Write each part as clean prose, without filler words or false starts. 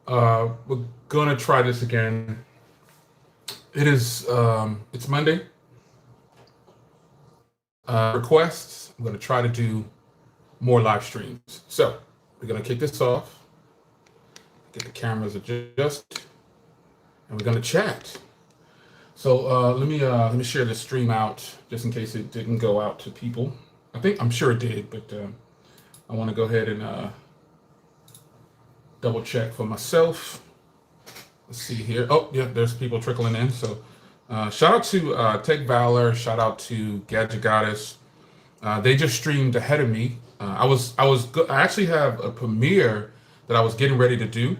We're gonna try this again. It's Monday. Requests. I'm gonna try to do more live streams. So we're gonna kick this off. Get the cameras adjusted, and we're gonna chat. So let me share the stream out just in case it didn't go out to people. I'm sure it did, but I want to go ahead and double check for myself. Let's see here. Oh, yeah, there's people trickling in. So shout out to Tech Valor. Shout out to Gadget Goddess. They just streamed ahead of me. I actually have a premiere that I was getting ready to do,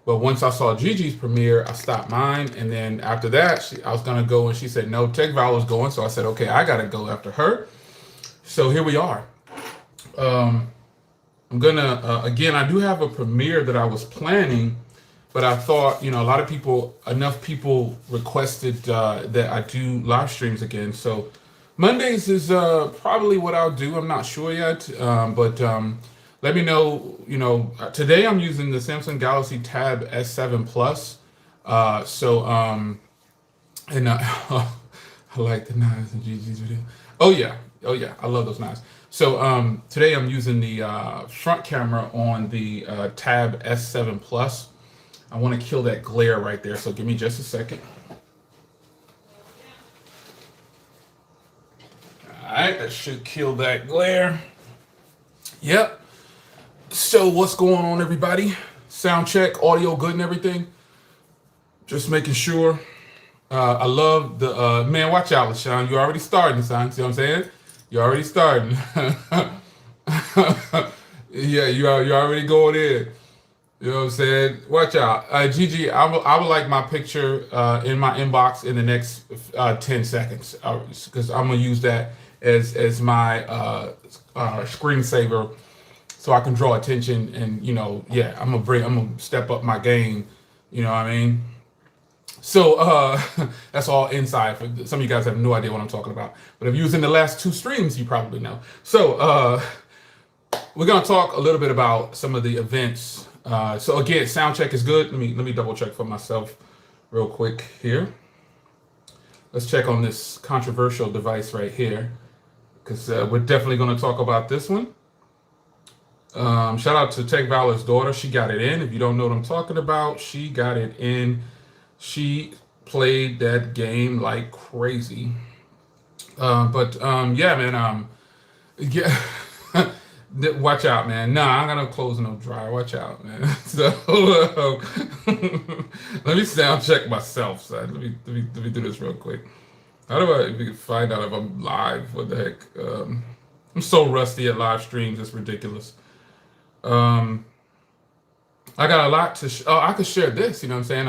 but once I saw Gigi's premiere, I stopped mine, and then after that, I was gonna go, and she said no, Tech Valor's going, so I said okay, I gotta go after her. So here we are. I'm gonna again. I do have a premiere that I was planning, but I thought enough people requested that I do live streams again. So Mondays is probably what I'll do. I'm not sure yet, but let me know. Today I'm using the Samsung Galaxy Tab S7 Plus. So and I like the knives in Gigi's video. Oh yeah, oh yeah, I love those knives. So today I'm using the front camera on the Tab S7 Plus. I want to kill that glare right there, so give me just a second. All right, that should kill that glare. Yep. So what's going on, everybody? Sound check, audio good and everything. Just making sure. I love the man. Watch out, LaShawn. You're already starting, son. See what I'm saying? You're already starting. Yeah, you're already going in. You know what I'm saying? Watch out. Gigi, I would like my picture in my inbox in the next 10 seconds because I'm going to use that as my screensaver so I can draw attention and, yeah, I'm going to step up my game. You know what I mean? So that's all inside. For some of you guys have no idea what I'm talking about. But if you was in the last two streams, you probably know. So we're going to talk a little bit about some of the events. So again, sound check is good. Let me double check for myself real quick here. Let's check on this controversial device right here, because we're definitely going to talk about this one. Shout out to Tech Valor's daughter. She got it in. If you don't know what I'm talking about, she got it in. She played that game like crazy. Yeah, man. Yeah. Watch out, man. Nah, I'm gonna close no dryer. Watch out, man. So let me sound check myself, son. Let me do this real quick. How do I find out if I'm live? What the heck? I'm so rusty at live streams. It's ridiculous. I got a lot to. I could share this. You know what I'm saying?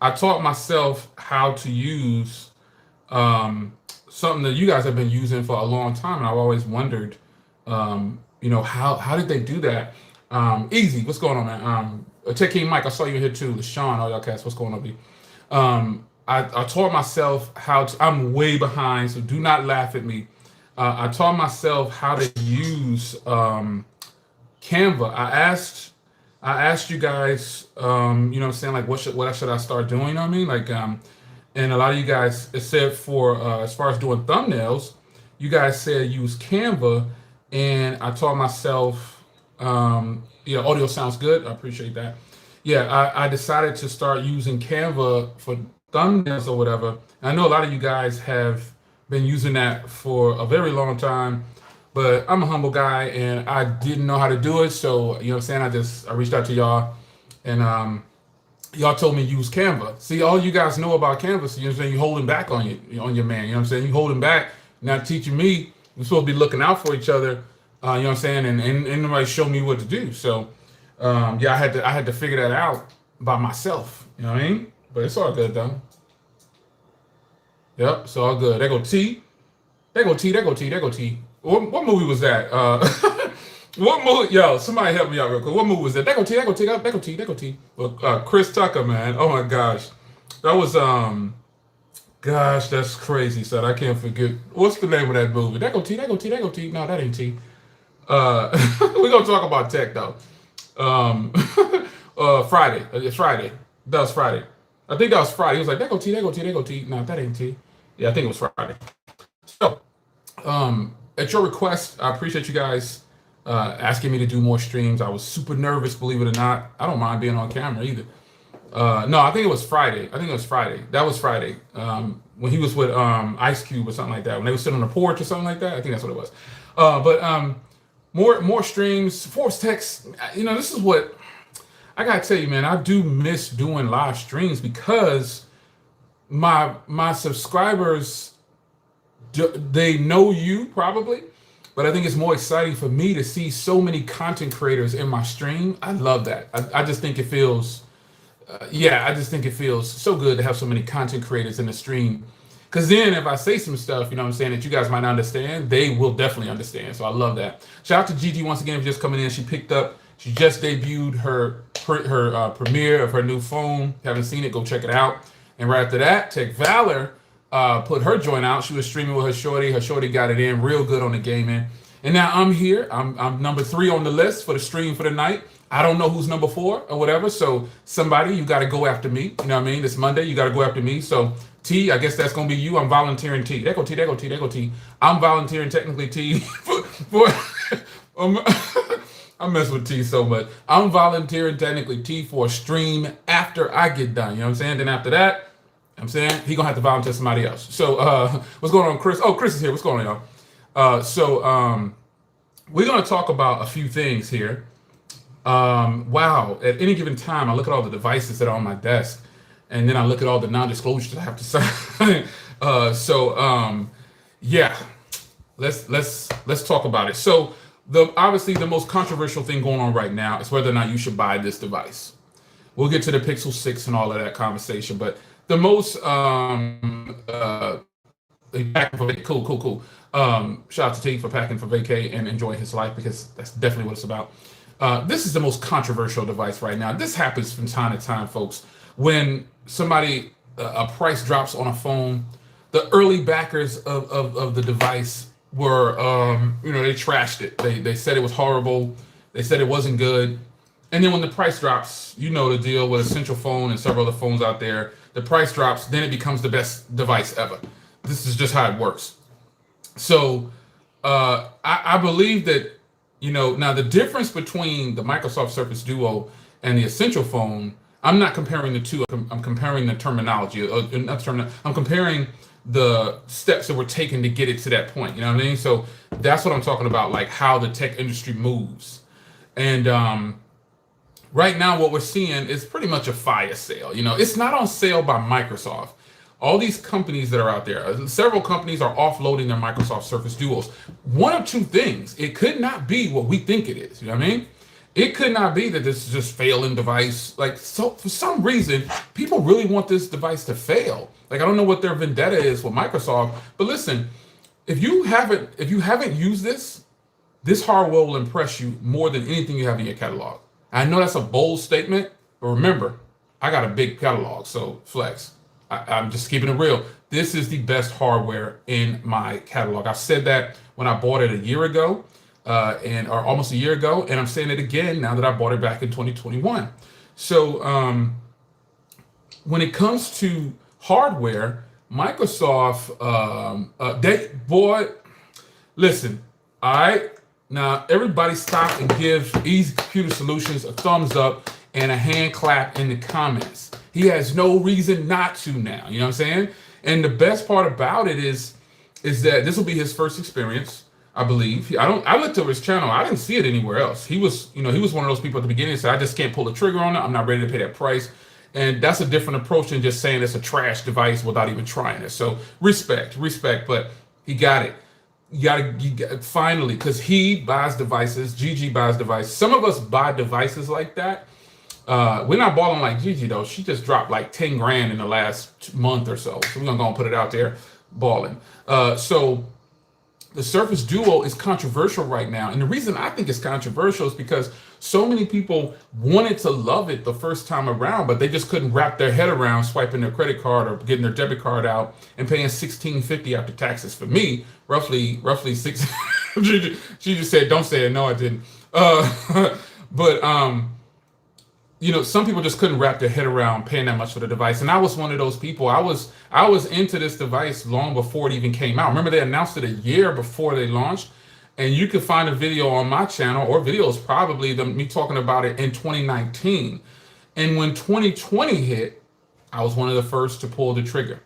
I taught myself how to use something that you guys have been using for a long time, and I've always wondered. How did they do that? Easy. What's going on, man? Tech King Mike, I saw you here too. LaShawn, all y'all cats, what's going on, B? I taught myself how to. I'm way behind, so do not laugh at me. I taught myself how to use Canva. I asked you guys, you know what I'm saying, like what should I start doing? You know what I mean? Like, and a lot of you guys said for as far as doing thumbnails, you guys said use Canva, and I taught myself, audio sounds good. I appreciate that. Yeah, I decided to start using Canva for thumbnails or whatever. And I know a lot of you guys have been using that for a very long time, but I'm a humble guy and I didn't know how to do it. So, you know what I'm saying? I reached out to y'all, and y'all told me use Canva. See, all you guys know about Canva, so you know what I'm saying, you holding back on your man. You know what I'm saying? You holding back, not teaching me. We're supposed to be looking out for each other. You know what I'm saying? And nobody showed me what to do. So yeah, I had to figure that out by myself. You know what I mean? But it's all good though. Yep, it's all good. There go T. There go T. There go T. There go T. What movie was that? What movie? Yo, somebody help me out real quick. What movie was that? There go T. There go T. There go T. There go T. Chris Tucker, man. Oh my gosh, that was Gosh, that's crazy, son. I can't forget. What's the name of that movie? That go T. That go T. That go T. No, that ain't T. We're gonna talk about tech though. Um, Friday. It's Friday. That was Friday. I think that was Friday. He was like, "That go T, that go T, that go T." No, that ain't T. Yeah, I think it was Friday. So, at your request, I appreciate you guys asking me to do more streams. I was super nervous, believe it or not. I don't mind being on camera either. No, I think it was Friday. I think it was Friday. That was Friday. When he was with Ice Cube or something like that. When they were sitting on the porch or something like that. I think that's what it was. But more streams, Force Text. This is what I gotta tell you, man. I do miss doing live streams because my subscribers, they know you probably, but I think it's more exciting for me to see so many content creators in my stream. I love that. I just think it feels, yeah, I just think it feels so good to have so many content creators in the stream. Because then if I say some stuff, you know what I'm saying, that you guys might not understand, they will definitely understand. So I love that. Shout out to Gigi once again for just coming in. She just debuted her premiere of her new phone. If you haven't seen it, go check it out. And right after that, Tech Valor put her joint out. She was streaming with her shorty. Her shorty got it in real good on the gaming. And now I'm here. I'm number 3 on the list for the stream for the night. I don't know who's number 4 or whatever. So somebody, you got to go after me. You know what I mean? This Monday, you got to go after me. So T, I guess that's going to be you. I'm volunteering T. There go T, there go T, there go T. I'm volunteering technically T for I mess with T so much. I'm volunteering technically T for a stream after I get done. You know what I'm saying? Then after that, I'm saying he gonna have to volunteer somebody else. So what's going on, Chris? Oh, Chris is here. What's going on, y'all? We're gonna talk about a few things here. Wow, at any given time, I look at all the devices that are on my desk, and then I look at all the non-disclosures I have to sign. Yeah, let's talk about it. So obviously the most controversial thing going on right now is whether or not you should buy this device. We'll get to the Pixel 6 and all of that conversation, but the most cool. Shout out to T for packing for vacay and enjoying his life, because that's definitely what it's about. This is the most controversial device right now. This happens from time to time, folks. When a price drops on a phone, the early backers of the device were, they trashed it. They said it was horrible. They said it wasn't good. And then when the price drops, you know the deal with Essential Phone and several other phones out there. The price drops, then it becomes the best device ever. This is just how it works. So I believe that, now the difference between the Microsoft Surface Duo and the Essential Phone, I'm not comparing the two. I'm comparing the terminology. I'm comparing the steps that were taken to get it to that point. You know what I mean? So that's what I'm talking about, like how the tech industry moves. And right now, what we're seeing is pretty much a fire sale. It's not on sale by Microsoft. All these companies that are out there, several companies are offloading their Microsoft Surface Duos. One of two things. It could not be what we think it is. You know what I mean? It could not be that this is just failing device. So for some reason, people really want this device to fail. I don't know what their vendetta is with Microsoft, but listen, if you haven't used this hardware will impress you more than anything you have in your catalog. I know that's a bold statement, but remember, I got a big catalog, so flex. I'm just keeping it real. This is the best hardware in my catalog. I said that when I bought it a year ago, or almost a year ago, and I'm saying it again now that I bought it back in 2021. So when it comes to hardware, Microsoft, listen, all right? Now, everybody stop and give Easy Computer Solutions a thumbs up and a hand clap in the comments. He has no reason not to now, you know what I'm saying? And the best part about it is that this will be his first experience, I believe. I looked over his channel. I didn't see it anywhere else. He was one of those people at the beginning that said, I just can't pull the trigger on it. I'm not ready to pay that price. And that's a different approach than just saying it's a trash device without even trying it. So respect, but he got it. You got finally, because he buys devices, Gigi buys devices. Some of us buy devices like that. We're not balling like Gigi though. She just dropped like 10 grand in the last month or so. So we're gonna go and put it out there, balling. So the Surface Duo is controversial right now. And the reason I think it's controversial is because so many people wanted to love it the first time around, but they just couldn't wrap their head around swiping their credit card or getting their debit card out and paying $16.50 after taxes. For me, roughly six. She just said, don't say it. No, I didn't. But some people just couldn't wrap their head around paying that much for the device, and I was one of those people. I was into this device long before it even came out. Remember, they announced it a year before they launched, and you can find a video on my channel, or videos probably me talking about it in 2019. And when 2020 hit, I was one of the first to pull the trigger.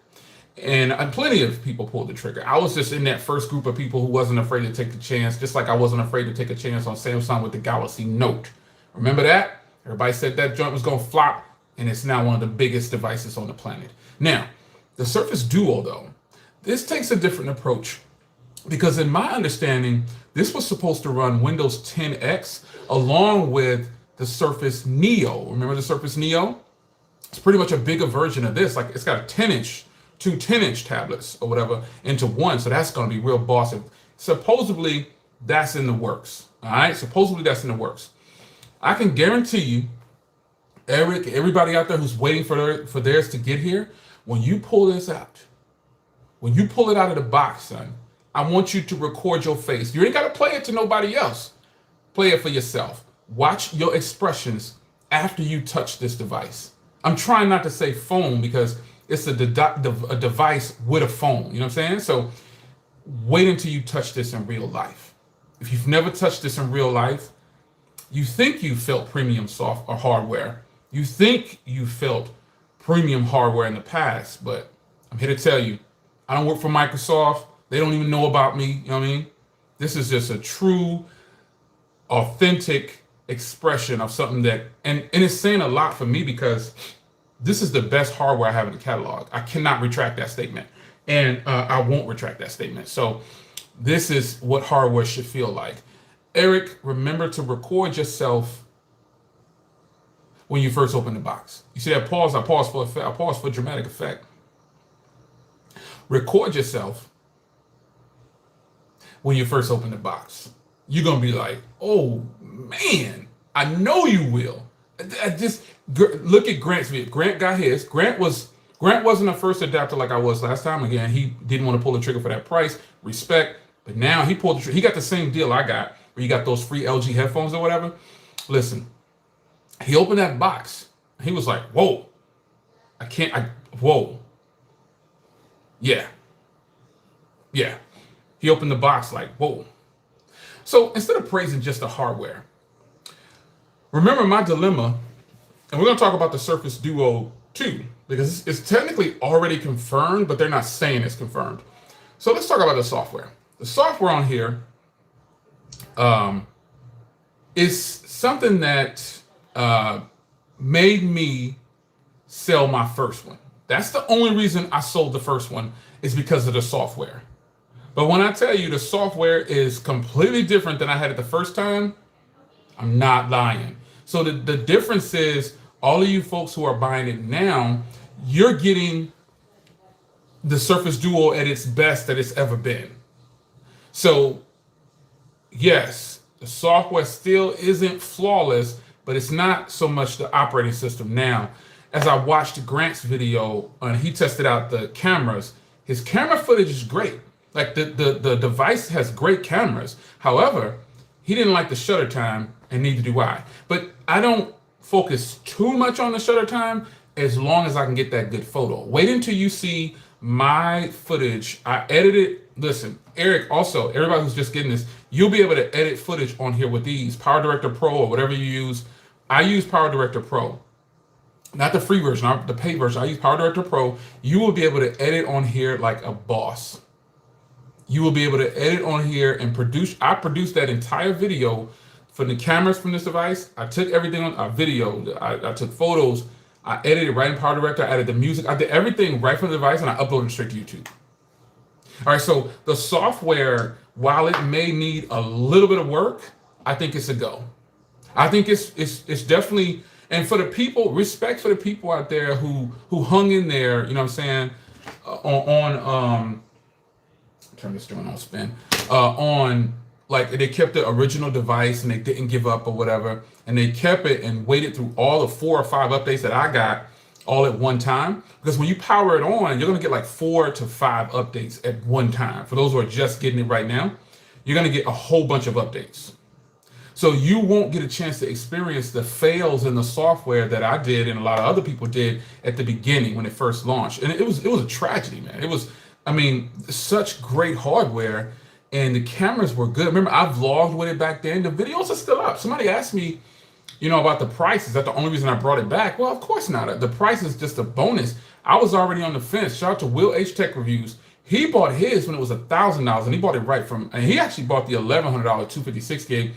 And plenty of people pulled the trigger. I was just in that first group of people who wasn't afraid to take the chance, just like I wasn't afraid to take a chance on Samsung with the Galaxy Note. Remember that? Everybody said that joint was going to flop, and it's now one of the biggest devices on the planet. Now, the Surface Duo, though, this takes a different approach because in my understanding, this was supposed to run Windows 10X along with the Surface Neo. Remember the Surface Neo? It's pretty much a bigger version of this. Like, it's got a 10-inch, two 10-inch tablets or whatever into one. So that's going to be real bossy. Supposedly, that's in the works. All right? Supposedly, that's in the works. I can guarantee you, Eric, everybody out there who's waiting for theirs to get here, when you pull this out, when you pull it out of the box, son, I want you to record your face. You ain't got to play it to nobody else. Play it for yourself. Watch your expressions after you touch this device. I'm trying not to say phone because it's a device with a phone. You know what I'm saying? So wait until you touch this in real life. If you've never touched this in real life, you think you felt premium soft or hardware. You think you felt premium hardware in the past, but I'm here to tell you, I don't work for Microsoft. They don't even know about me. You know what I mean? This is just a true, authentic expression of something that, and it's saying a lot for me because this is the best hardware I have in the catalog. I cannot retract that statement, and I won't retract that statement. So this is what hardware should feel like. Eric, remember to record yourself when you first open the box. You see that pause? I pause for effect. I pause for dramatic effect. Record yourself when you first open the box. You're gonna be like, "Oh man, I know you will." I just look at Grant's video. Grant got his. Grant wasn't a first adapter like I was last time. Again, he didn't want to pull the trigger for that price. Respect. But now he pulled the trigger. He got the same deal I got, where you got those free LG headphones or whatever. Listen, he opened that box. He was like, "Whoa, whoa, yeah." He opened the box like, "Whoa." So instead of praising just the hardware, remember my dilemma, and we're going to talk about the Surface Duo 2, because it's technically already confirmed, but they're not saying it's confirmed. So let's talk about the software. The software on here is something that made me sell my first one. That's the only reason I sold the first one, is because of the software. But when I tell you the software is completely different than I had it the first time, I'm not lying. So the difference is, all of you folks who are buying it now, you're getting the Surface Duo at its best that it's ever been. So yes, the software still isn't flawless, but it's not so much the operating system now. As I watched Grant's video and he tested out the cameras, his camera footage is great. Like the device has great cameras. However, he didn't like the shutter time, and neither do I. But I don't focus too much on the shutter time as long as I can get that good photo. Wait until you see my footage. I edited. Listen, Eric, also, everybody who's just getting this, you'll be able to edit footage on here with these Power Director Pro or whatever you use. I use Power Director Pro. Not the free version, not the paid version. I use Power Director Pro. You will be able to edit on here like a boss. You will be able to edit on here and produce. I produced that entire video for the cameras from this device. I took everything on a video. I took photos. I edited right in Power Director. I added the music. I did everything right from the device, and I uploaded it straight to YouTube. All right, so the software, while it may need a little bit of work, I think it's a go. I think it's definitely, and for the people, respect for the people out there who hung in there, you know what I'm saying, turn this joint on spin, on, like, they kept the original device and they didn't give up or whatever, and they kept it and waited through all the 4 or 5 updates that I got all at one time. Because when you power it on, you're gonna get like 4 to 5 updates at one time. For those who are just getting it right now, you're gonna get a whole bunch of updates. So you won't get a chance to experience the fails in the software that I did and a lot of other people did at the beginning when it first launched. And it was a tragedy, man. It was, I mean, such great hardware and the cameras were good. Remember, I vlogged with it back then. The videos are still up. Somebody asked me, about the price. Is that the only reason I brought it back? Well, of course not. The price is just a bonus. I was already on the fence. Shout out to Will H Tech Reviews. He bought his when it was $1,000, and he bought it right from, and he actually bought the $1,100 256 gig.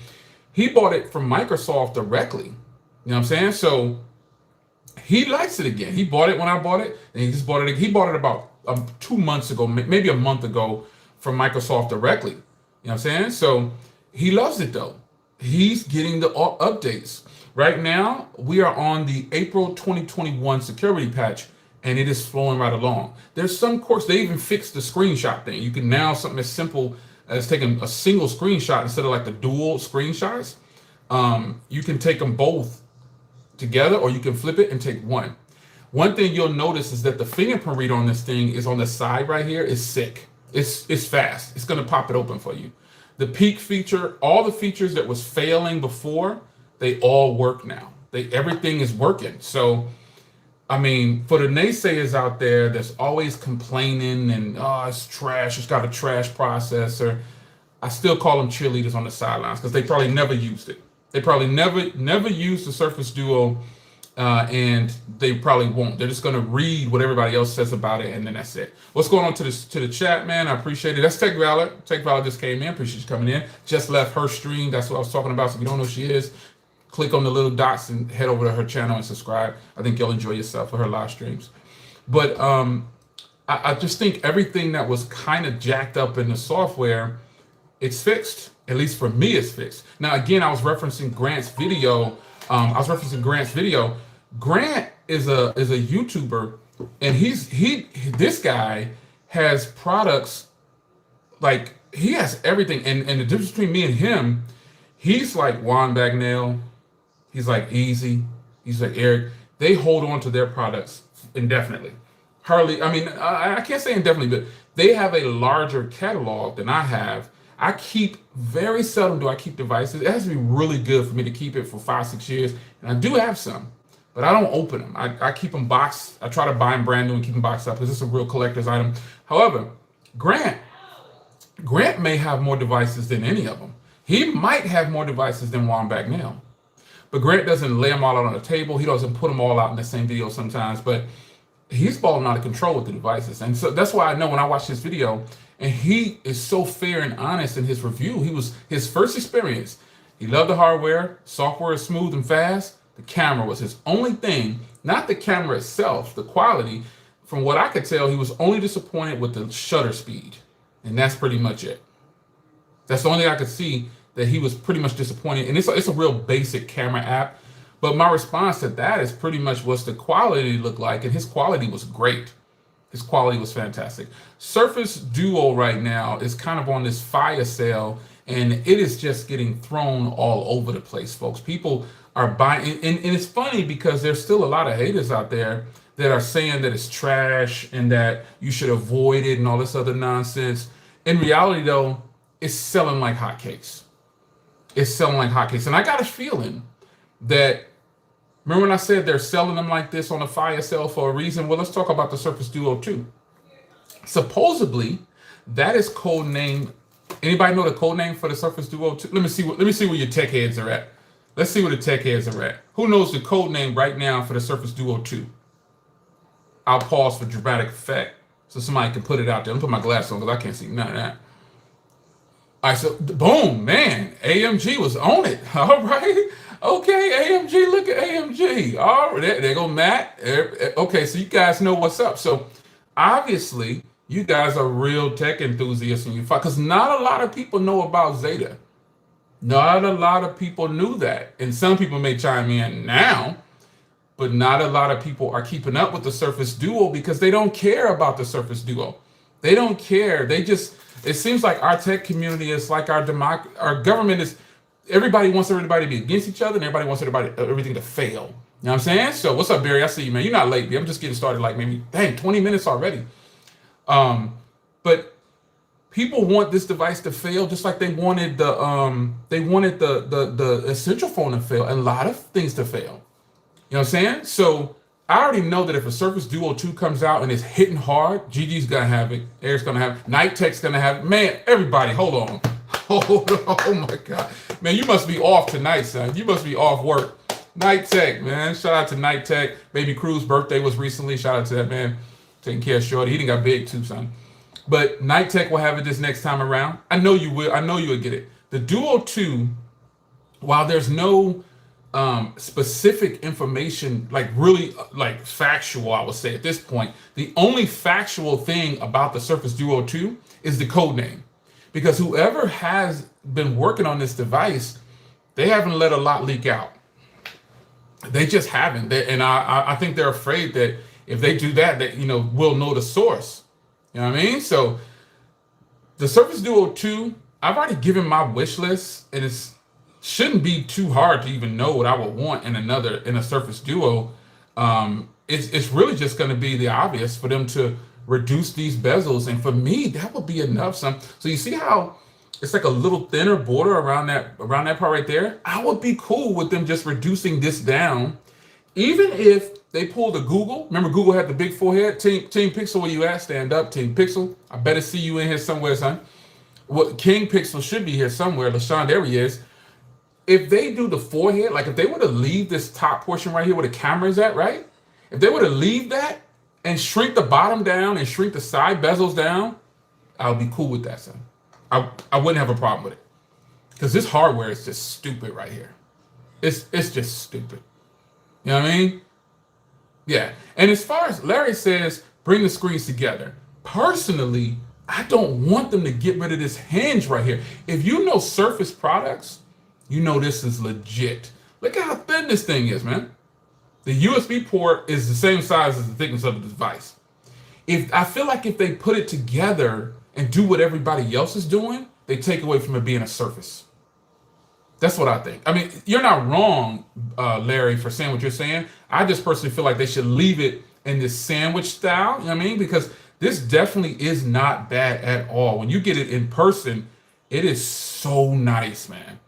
He bought it from Microsoft directly. You know what I'm saying? So he likes it again. He bought it when I bought it, and he just bought it. He bought it about 2 months ago, maybe a month ago, from Microsoft directly. You know what I'm saying? So he loves it though. He's getting the updates. Right now, we are on the April 2021 security patch, and it is flowing right along. There's some course, they even fixed the screenshot thing. You can now, something as simple as taking a single screenshot instead of like the dual screenshots. You can take them both together, or you can flip it and take one. One thing you'll notice is that the fingerprint reader on this thing is on the side right here. Is sick. It's fast. It's gonna pop it open for you. The peak feature, all the features that was failing before, they all work now. Everything is working. So, I mean, for the naysayers out there that's always complaining and, oh, it's trash, it's got a trash processor, I still call them cheerleaders on the sidelines because they probably never used it. They probably never used the Surface Duo, and they probably won't. They're just going to read what everybody else says about it, and then that's it. What's going on to the chat, man? I appreciate it. That's Tech Valor. Tech Valor just came in. Appreciate you coming in. Just left her stream. That's what I was talking about. So if you don't know who she is, click on the little dots and head over to her channel and subscribe. I think you'll enjoy yourself with her live streams. But I just think everything that was kind of jacked up in the software, it's fixed. At least for me, it's fixed. Now, again, I was referencing Grant's video. Grant is a YouTuber, and this guy has products, like he has everything. And the difference between me and him, he's like Juan Bagnell, he's like Easy, he's like Eric. They hold on to their products indefinitely. Harley, I mean, I can't say indefinitely, but they have a larger catalog than I have. I keep, very seldom do I keep devices. It has to be really good for me to keep it for 5-6 years. And I do have some, but I don't open them. I keep them boxed. I try to buy them brand new and keep them boxed up because it's a real collector's item. However, Grant may have more devices than any of them. He might have more devices than Juan Bagnell. But Grant doesn't lay them all out on the table. He doesn't put them all out in the same video sometimes. But he's balling out of control with the devices. And so that's why I know when I watch this video, and he is so fair and honest in his review. He was his first experience. He loved the hardware. Software is smooth and fast. The camera was his only thing, not the camera itself, the quality. From what I could tell, he was only disappointed with the shutter speed. And that's pretty much it. That's the only thing I could see that he was pretty much disappointed. And it's a real basic camera app. But my response to that is pretty much what's the quality look like. And his quality was great. His quality was fantastic. Surface Duo right now is kind of on this fire sale, and it is just getting thrown all over the place, folks. People are buying, and it's funny because there's still a lot of haters out there that are saying that it's trash and that you should avoid it and all this other nonsense. In reality, though, it's selling like hotcakes. It's selling like hotcakes. And I got a feeling that, remember when I said they're selling them like this on a fire sale for a reason? Well, let's talk about the Surface Duo 2. Supposedly, that is code name. Anybody know the code name for the Surface Duo 2? Let me see where your tech heads are at. Let's see where the tech heads are at. Who knows the code name right now for the Surface Duo 2? I'll pause for dramatic effect so somebody can put it out there. Let me put my glasses on because I can't see none of that. All right, so boom, man. AMG was on it. All right. Okay, AMG, look at AMG. All right, there go Matt. Okay, so you guys know what's up. So obviously, you guys are real tech enthusiasts and you fight, because not a lot of people know about Zeta. Not a lot of people knew that. And some people may chime in now, but not a lot of people are keeping up with the Surface Duo because they don't care about the Surface Duo. They don't care. It seems like our tech community is like our government is. Everybody wants everybody to be against each other, and everybody wants everything to fail. You know what I'm saying? So what's up, Barry? I see you, man. You're not late, B. I'm just getting started like maybe, 20 minutes already. But People want this device to fail just like they wanted the essential phone to fail and a lot of things to fail. You know what I'm saying? So I already know that if a Surface Duo 2 comes out and it's hitting hard, GG's gonna have it, Eric's gonna have it, Night Tech's gonna have it. Man, everybody, hold on. Hold on. Oh my God. Man, you must be off tonight, son. You must be off work. Night Tech, man. Shout out to Night Tech. Baby Crew's birthday was recently. Shout out to that man. Taking care of Shorty. He done got big too, son. But Night Tech will have it this next time around. I know you will. I know you will get it. The Duo 2, while there's no specific information, like really like factual, I would say at this point, the only factual thing about the Surface Duo 2 is the code name. Because whoever has been working on this device, they haven't let a lot leak out. They just haven't. And I think they're afraid that if they do that, we'll know the source. You know what I mean? So the Surface Duo 2, I've already given my wish list, and it shouldn't be too hard to even know what I would want in a Surface Duo. It's really just going to be the obvious for them to reduce these bezels, and for me, that would be enough. So you see how it's like a little thinner border around that part right there? I would be cool with them just reducing this down, even if they pulled a Google. Remember, Google had the big forehead. Team Pixel, where you at? Stand up, Team Pixel. I better see you in here somewhere, son. Well, King Pixel should be here somewhere. LaShawn, there he is. If they do the forehead, like if they were to leave this top portion right here where the camera is at, right? If they were to leave that and shrink the bottom down and shrink the side bezels down, I would be cool with that, son. I wouldn't have a problem with it. Because this hardware is just stupid right here. It's just stupid. You know what I mean? Yeah. And as far as Larry says, bring the screens together. Personally, I don't want them to get rid of this hinge right here. If you know Surface products, you know this is legit. Look at how thin this thing is, man. The USB port is the same size as the thickness of the device. I feel like if they put it together and do what everybody else is doing, they take away from it being a Surface. That's what I think. I mean, you're not wrong, Larry, for saying what you're saying. I just personally feel like they should leave it in this sandwich style, you know what I mean? Because this definitely is not bad at all. When you get it in person, it is so nice, man.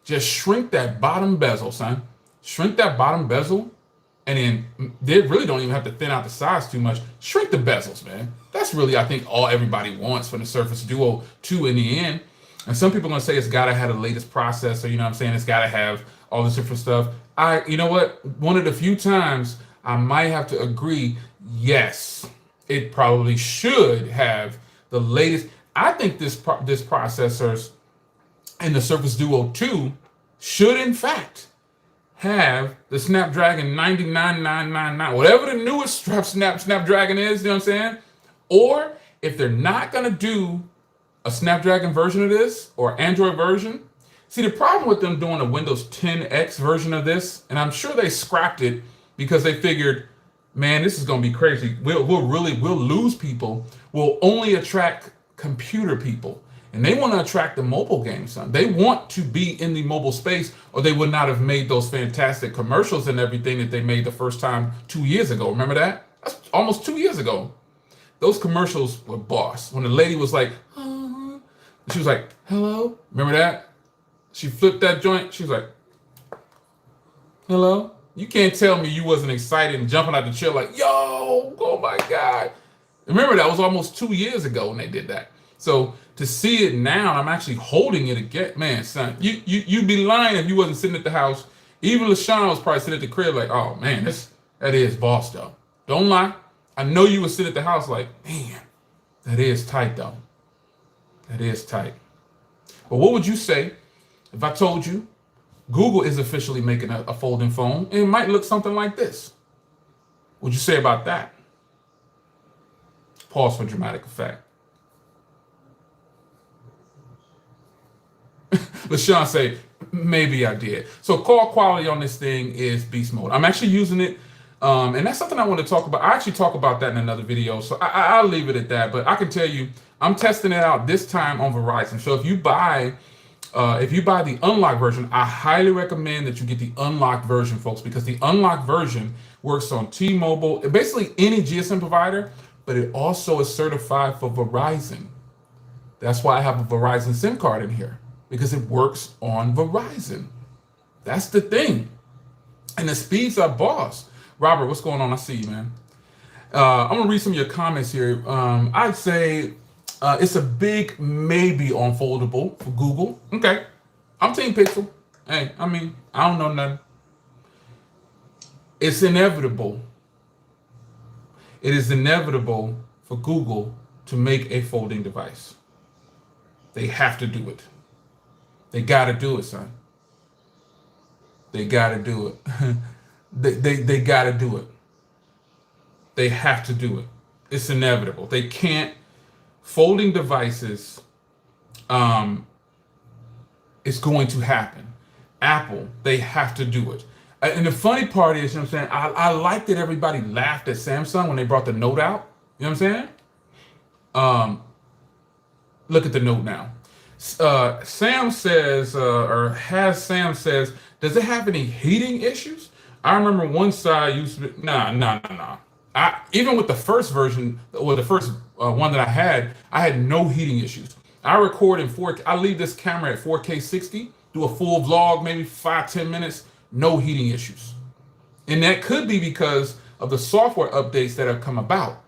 Just shrink that bottom bezel, son. Shrink that bottom bezel, and then they really don't even have to thin out the sides too much. Shrink the bezels, man. That's really, I think, all everybody wants from the Surface Duo 2 in the end. And some people are going to say it's got to have the latest processor, you know what I'm saying? It's got to have all this different stuff. You know what? One of the few times I might have to agree, yes, it probably should have the latest. I think this processors in the Surface Duo 2 should, in fact, have the Snapdragon 99999, whatever the newest Snapdragon is, you know what I'm saying? Or if they're not going to do a Snapdragon version of this or Android version. See, the problem with them doing a Windows 10X version of this, and I'm sure they scrapped it because they figured, man, this is going to be crazy. We'll lose people. We'll only attract computer people. And they want to attract the mobile game, son. They want to be in the mobile space, or they would not have made those fantastic commercials and everything that they made the first time 2 years ago. Remember that? That's almost 2 years ago. Those commercials were boss. When the lady was like, she was like, hello? Remember that? She flipped that joint. She was like, hello? You can't tell me you wasn't excited and jumping out the chair like, yo, oh my God. Remember, that was almost 2 years ago when they did that. So to see it now, I'm actually holding it again. Man, son, you'd be lying if you wasn't sitting at the house. Even LaShawn was probably sitting at the crib like, oh man, that is boss though. Don't lie. I know you would sit at the house like, man, that is tight though. That is tight. But what would you say if I told you Google is officially making a folding phone and it might look something like this? What'd you say about that? Pause for dramatic effect. LaShawn say, maybe I did. So call quality on this thing is beast mode. I'm actually using it. And that's something I want to talk about. I actually talk about that in another video. So I'll leave it at that. But I can tell you, I'm testing it out this time on Verizon. So if you buy the unlocked version, I highly recommend that you get the unlocked version, folks, because the unlocked version works on T-Mobile, basically any GSM provider, but it also is certified for Verizon. That's why I have a Verizon SIM card in here, because it works on Verizon. That's the thing. And the speeds are boss. Robert, what's going on? I see you, man. I'm gonna read some of your comments here. I'd say it's a big maybe on Foldable for Google. Okay, I'm Team Pixel. Hey, I mean, I don't know nothing. It's inevitable. It is inevitable for Google to make a folding device. They have to do it. They gotta do it, son. They gotta do it. they gotta do it. They have to do it. It's inevitable. They can't. Folding devices, it's going to happen. Apple, they have to do it. And the funny part is, you know what I'm saying, I like that everybody laughed at Samsung when they brought the Note out. You know what I'm saying? Look at the Note now. Sam says, Sam says, does it have any heating issues? I remember one side used to be, nah. Even with the first version, or the first one that I had no heating issues. I record in 4K. I leave this camera at 4K 60, do a full vlog, maybe 5-10 minutes, no heating issues. And that could be because of the software updates that have come about.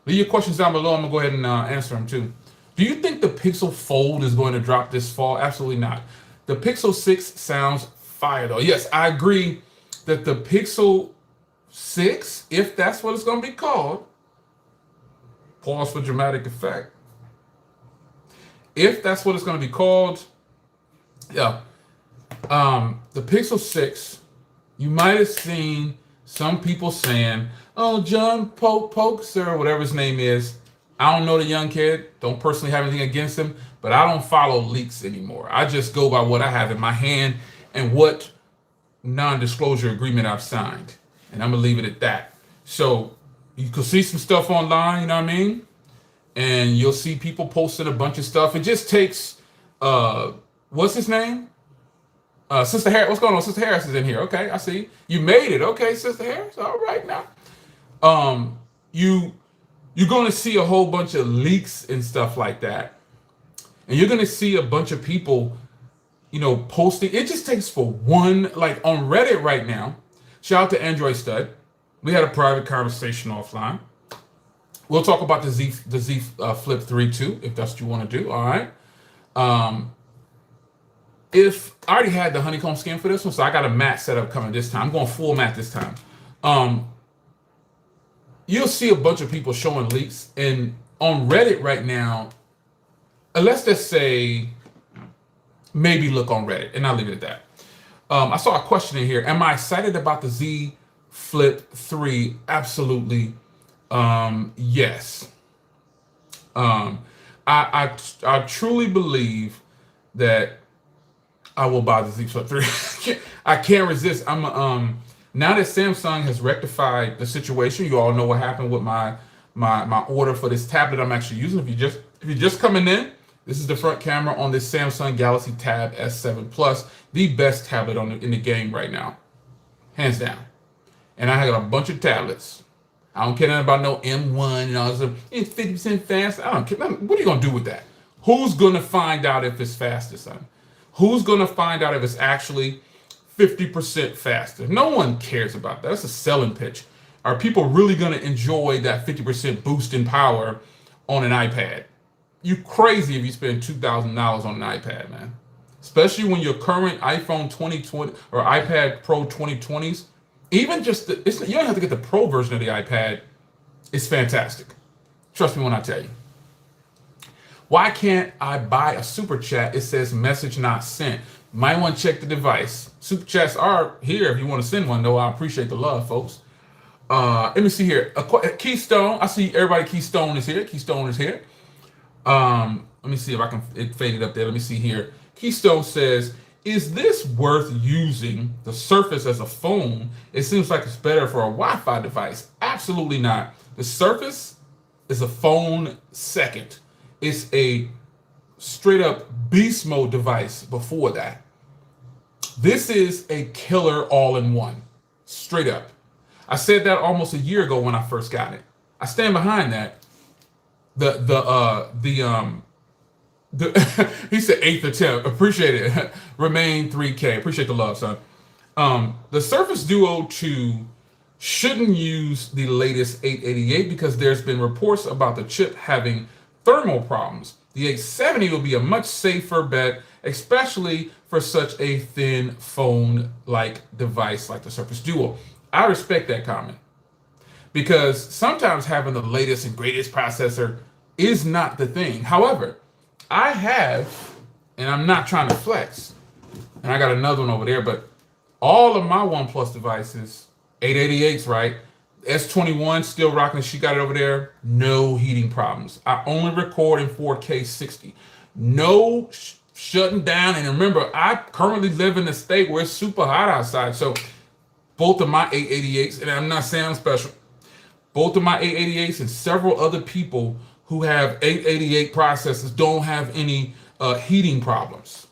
Leave your questions down below. I'm going to go ahead and answer them too. Do you think the Pixel Fold is going to drop this fall? Absolutely not. The Pixel 6 sounds fire though. Yes, I agree that the Pixel 6, if that's what it's going to be called, pause for dramatic effect. If that's what it's going to be called, yeah. The Pixel 6, you might have seen some people saying, oh, John Pokes or whatever his name is. I don't know the young kid. Don't personally have anything against him, but I don't follow leaks anymore. I just go by what I have in my hand and what non-disclosure agreement I've signed. And I'm going to leave it at that. So you can see some stuff online, you know what I mean? And you'll see people posting a bunch of stuff. It just takes, what's his name? Sister Harris. What's going on? Sister Harris is in here. Okay, I see. You made it. Okay, Sister Harris. All right now. You're going to see a whole bunch of leaks and stuff like that. And you're going to see a bunch of people, you know, posting. It just takes for one, like on Reddit right now. Shout out to Android Stud. We had a private conversation offline. We'll talk about the Z Flip 3 too, if that's what you want to do. All right. If I already had the honeycomb skin for this one, so I got a matte setup coming this time. I'm going full matte this time. You'll see a bunch of people showing leaks, and on Reddit right now, let's just say, maybe look on Reddit, and I'll leave it at that. I saw a question in here. Am I excited about the Z Flip 3? Absolutely. Yes. I truly believe that I will buy the Z Flip 3. I can't resist. Now that Samsung has rectified the situation, you all know what happened with my order for this tablet I'm actually using. If you're just coming in, this is the front camera on this Samsung Galaxy Tab S7 Plus, the best tablet in the game right now, hands down. And I got a bunch of tablets. I don't care nothing about no M1 and all this. It's 50% fast. I don't care. What are you gonna do with that? Who's gonna find out if it's faster, son? Who's gonna find out if it's actually 50% faster? No one cares about that. That's a selling pitch. Are people really gonna enjoy that 50% boost in power on an iPad? You crazy if you spend $2,000 on an iPad, man. Especially when your current iPhone 2020 or iPad Pro 2020s, even just you don't have to get the Pro version of the iPad. It's fantastic. Trust me when I tell you. Why can't I buy a super chat? It says message not sent. Might want to check the device. Super chats are here if you want to send one, though. I appreciate the love, folks. Let me see here. Keystone. I see everybody. Keystone is here. Keystone is here. Let me see if I can fade it up there. Let me see here. Keystone says, is this worth using the Surface as a phone? It seems like it's better for a Wi-Fi device. Absolutely not. The Surface is a phone second. It's a straight up beast mode device before that. This is a killer all-in-one. Straight up. I said that almost a year ago when I first got it. I stand behind that. He said 8th attempt. Appreciate it. Remain 3K. Appreciate the love, son. The Surface Duo 2 shouldn't use the latest 888 because there's been reports about the chip having thermal problems. The 870 will be a much safer bet, especially for such a thin phone-like device like the Surface Duo. I respect that comment because sometimes having the latest and greatest processor is not the thing. However, I have, and I'm not trying to flex, and I got another one over there, but all of my OnePlus devices, 888s, right? S21 still rocking. She got it over there. No heating problems. I only record in 4K 60. No shutting down. And remember, I currently live in a state where it's super hot outside. So both of my 888s, and I'm not saying I'm special, both of my 888s and several other people who have 888 processors don't have any heating problems.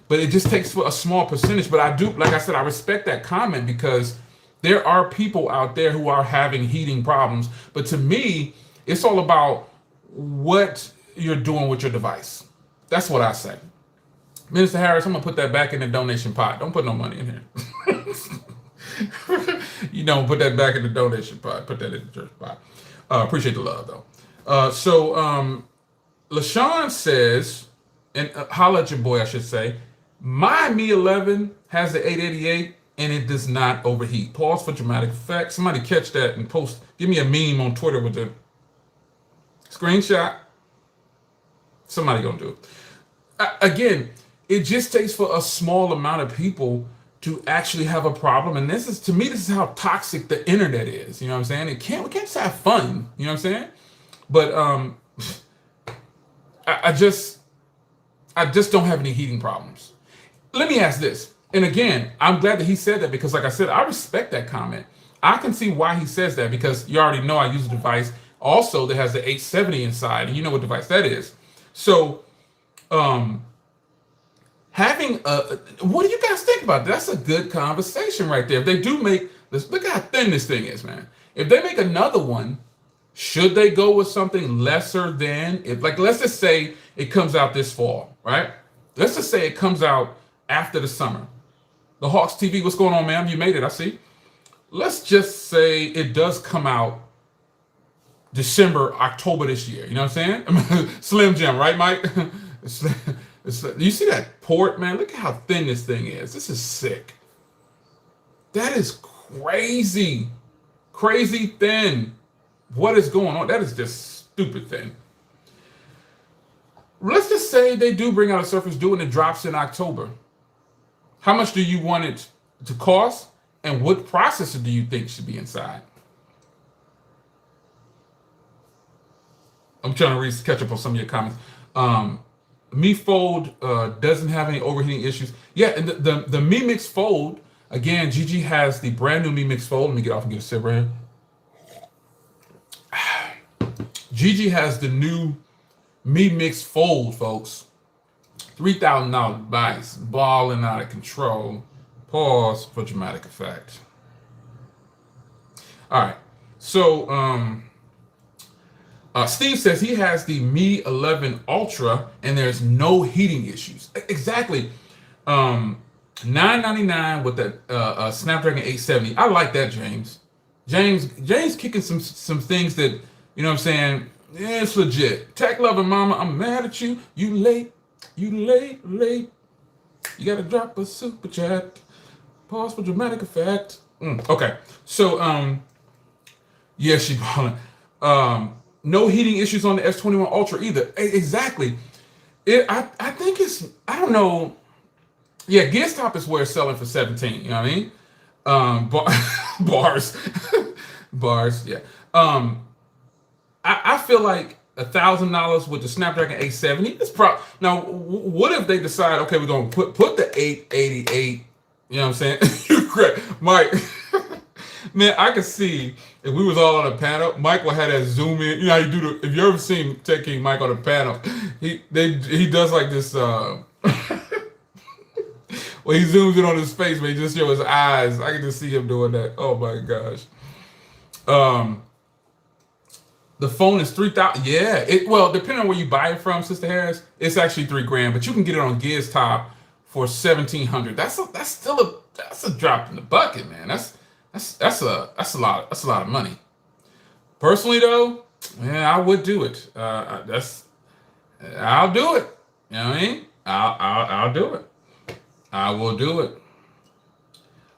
But it just takes for a small percentage. But I do, like I said, I respect that comment because there are people out there who are having heating problems. But to me, it's all about what you're doing with your device. That's what I say. Minister Harris, I'm going to put that back in the donation pot. Don't put no money in here. You don't put that back in the donation pot. Put that in the church pot. Appreciate the love, though. LaShawn says, and holla at your boy, I should say, my Mi 11 has the 888 and it does not overheat. Pause for dramatic effect. Somebody catch that and post. Give me a meme on Twitter with the screenshot. Somebody gonna do it. Again, it just takes for a small amount of people to actually have a problem. And this is, to me, this is how toxic the internet is. You know what I'm saying? We can't just have fun. You know what I'm saying? But I just don't have any heating problems. Let me ask this. And again, I'm glad that he said that because, like I said, I respect that comment. I can see why he says that because you already know I use a device also that has the 870 inside, and you know what device that is. So, having what do you guys think about that? That's a good conversation right there. If they do make this, look how thin this thing is, man. If they make another one, should they go with something lesser than, if, like, let's just say it comes out this fall, right? Let's just say it comes out after the summer. The Hawks TV, what's going on, ma'am? You made it, I see. Let's just say it does come out December, October this year. You know what I'm saying? Slim Jim, right, Mike? You see that port, man? Look at how thin this thing is. This is sick. That is crazy. Crazy thin. What is going on? That is just stupid thin. Let's just say they do bring out a Surface Duo and it drops in October. How much do you want it to cost? And what processor do you think should be inside? I'm trying to catch up on some of your comments. Mi Fold doesn't have any overheating issues. Yeah, and the Mi Mix Fold, again, Gigi has the brand new Mi Mix Fold. Let me get off and get a sip right here. Gigi has the new Mi Mix Fold, folks. $3,000 device, balling out of control. Pause for dramatic effect. All right, so Steve says he has the Mi 11 Ultra and there's no heating issues. Exactly. $999 with the Snapdragon 870. I like that, James. James kicking some things that, you know what I'm saying, yeah, it's legit. Tech loving mama, I'm mad at you. You late. You gotta drop a super chat. Pause for dramatic effect. Okay. So yeah, she balling. No heating issues on the S21 Ultra either. Exactly. I think it's, I don't know. Yeah, Gearstop is where it's selling for 17. You know what I mean? Bars. Bars, yeah. I feel like $1,000 with the Snapdragon 870 is now. What if they decide, okay, we're gonna put the 888? You know what I'm saying? You're correct, Mike. Man, I could see if we was all on a panel, Mike will have that zoom in. You know how you do if you ever seen Tech King Mike on a panel, he does like this. Well, he zooms in on his face, but he just show his eyes. I can just see him doing that. Oh my gosh. The phone is 3,000. Yeah. Well, depending on where you buy it from, Sister Harris, it's actually 3 grand, but you can get it on Giz Top for 1,700. That's a drop in the bucket, man. That's a lot of money. Personally, though, yeah, I would do it. I'll do it. You know what I mean? I'll do it. I will do it.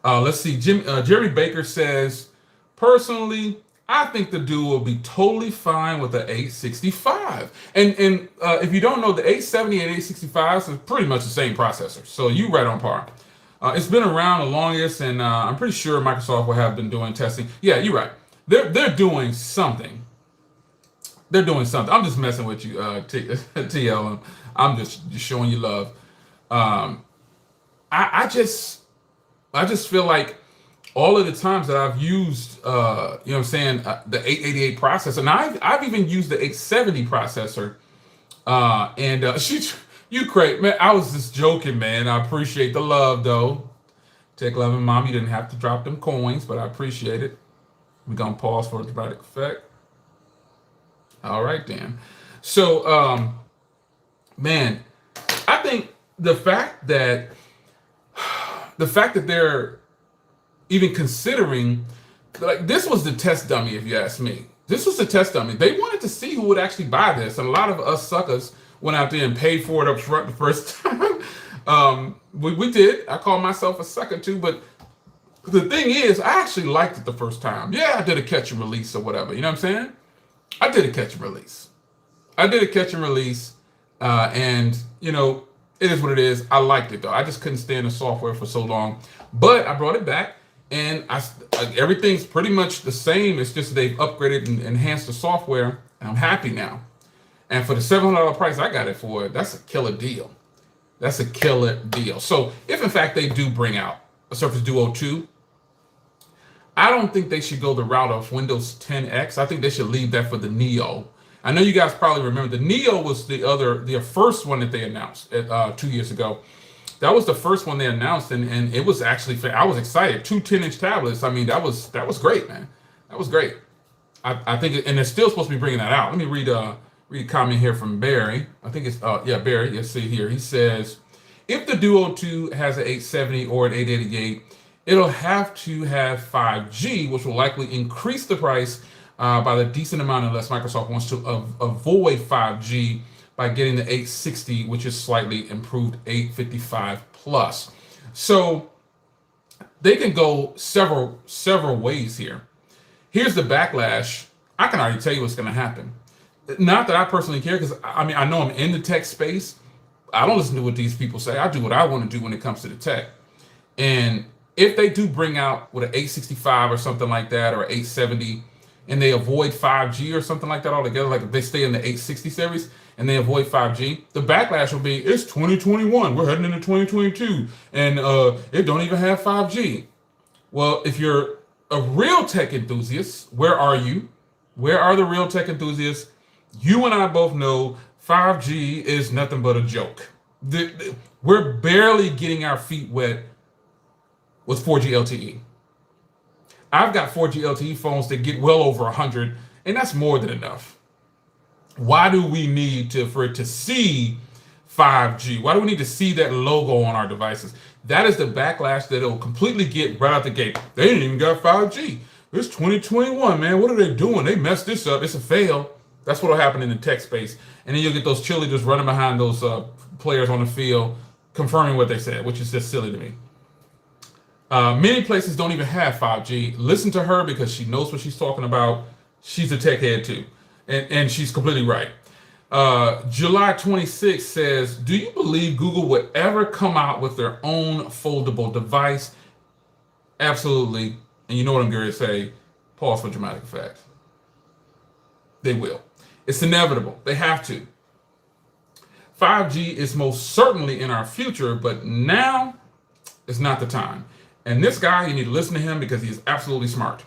Let's see. Jerry Baker says, personally, I think the Duo will be totally fine with the 865. And if you don't know, the 870 and 865 is pretty much the same processor. So you right on par. It's been around the longest, and I'm pretty sure Microsoft will have been doing testing. Yeah, you're right. They're doing something. They're doing something. I'm just messing with you, TL. I'm just showing you love. I just feel like all of the times that I've used, you know what I'm saying, the 888 processor, and I've even used the 870 processor, you great, man. I was just joking, man. I appreciate the love, though. Tech loving mom, you didn't have to drop them coins, but I appreciate it. We're gonna pause for a dramatic effect. All right, then. So, man, I think the fact that they're even considering, like, this was the test dummy, if you ask me. This was the test dummy. They wanted to see who would actually buy this, and a lot of us suckers went out there and paid for it up front the first time. We did. I call myself a sucker too, but the thing is, I actually liked it the first time. Yeah, I did a catch and release or whatever. You know what I'm saying? I did a catch and release. And you know, it is what it is. I liked it though. I just couldn't stand the software for so long, but I brought it back, and everything's pretty much the same. It's just they've upgraded and enhanced the software, and I'm happy now. And for the $700 price I got it for, that's a killer deal. That's a killer deal. So if in fact they do bring out a Surface Duo 2, I don't think they should go the route of Windows 10 X. I think they should leave that for the Neo. I know you guys probably remember the Neo was the first one that they announced 2 years ago. That was the first one they announced, and it was actually, I was excited. 2 10-inch tablets. I mean, that was great, man. That was great. I think, and they're still supposed to be bringing that out. Let me read a comment here from Barry. I think it's Barry. Let's see here. He says, if the Duo 2 has an 870 or an 888, it'll have to have 5G, which will likely increase the price by the decent amount, unless Microsoft wants to avoid 5G by getting the 860, which is slightly improved 855 plus. So they can go several ways here. Here's the backlash. I can already tell you what's going to happen. Not that I personally care, because I mean, I know I'm in the tech space. I don't listen to what these people say. I do what I want to do when it comes to the tech. And if they do bring out with an 865 or something like that, or 870, and they avoid 5G or something like that altogether, like if they stay in the 860 series and they avoid 5G, the backlash will be, it's 2021, we're heading into 2022, and it don't even have 5G. Well, if you're a real tech enthusiast, where are you? Where are the real tech enthusiasts? You and I both know 5G is nothing but a joke. We're barely getting our feet wet with 4G LTE. I've got 4G LTE phones that get well over 100, and that's more than enough. Why do we need for it to see 5G? Why do we need to see that logo on our devices? That is the backlash that it'll completely get right out the gate. They didn't even got 5G. It's 2021, man. What are they doing? They messed this up. It's a fail. That's what'll happen in the tech space. And then you'll get those cheerleaders running behind those players on the field, confirming what they said, which is just silly to me. Many places don't even have 5G. Listen to her, because she knows what she's talking about. She's a tech head too. And she's completely right. July 26th says, do you believe Google would ever come out with their own foldable device? Absolutely. And you know what I'm going to say. Pause for dramatic effect. They will. It's inevitable. They have to. 5G is most certainly in our future, but now is not the time. And this guy, you need to listen to him, because he is absolutely smart.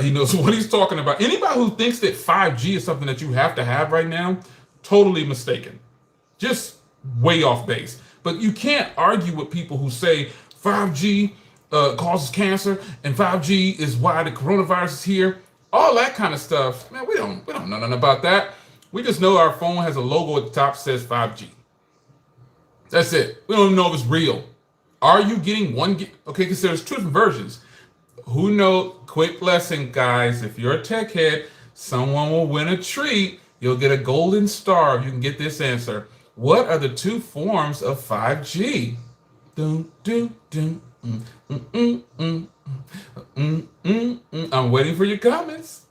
He knows what he's talking about. Anybody who thinks that 5G is something that you have to have right now, totally mistaken. Just way off base. But you can't argue with people who say 5G causes cancer and 5G is why the coronavirus is here. all that kind of stuff. Man, we don't know nothing about that. We just know our phone has a logo at the top that says 5G. That's it. We don't even know if it's real. Are you getting one gig? Okay, because there's two different versions. Who knows? Quick lesson, guys. If you're a tech head, someone will win a treat. You'll get a golden star if you can get this answer. What are the two forms of 5G? Dun, dun, dun, I'm waiting for your comments.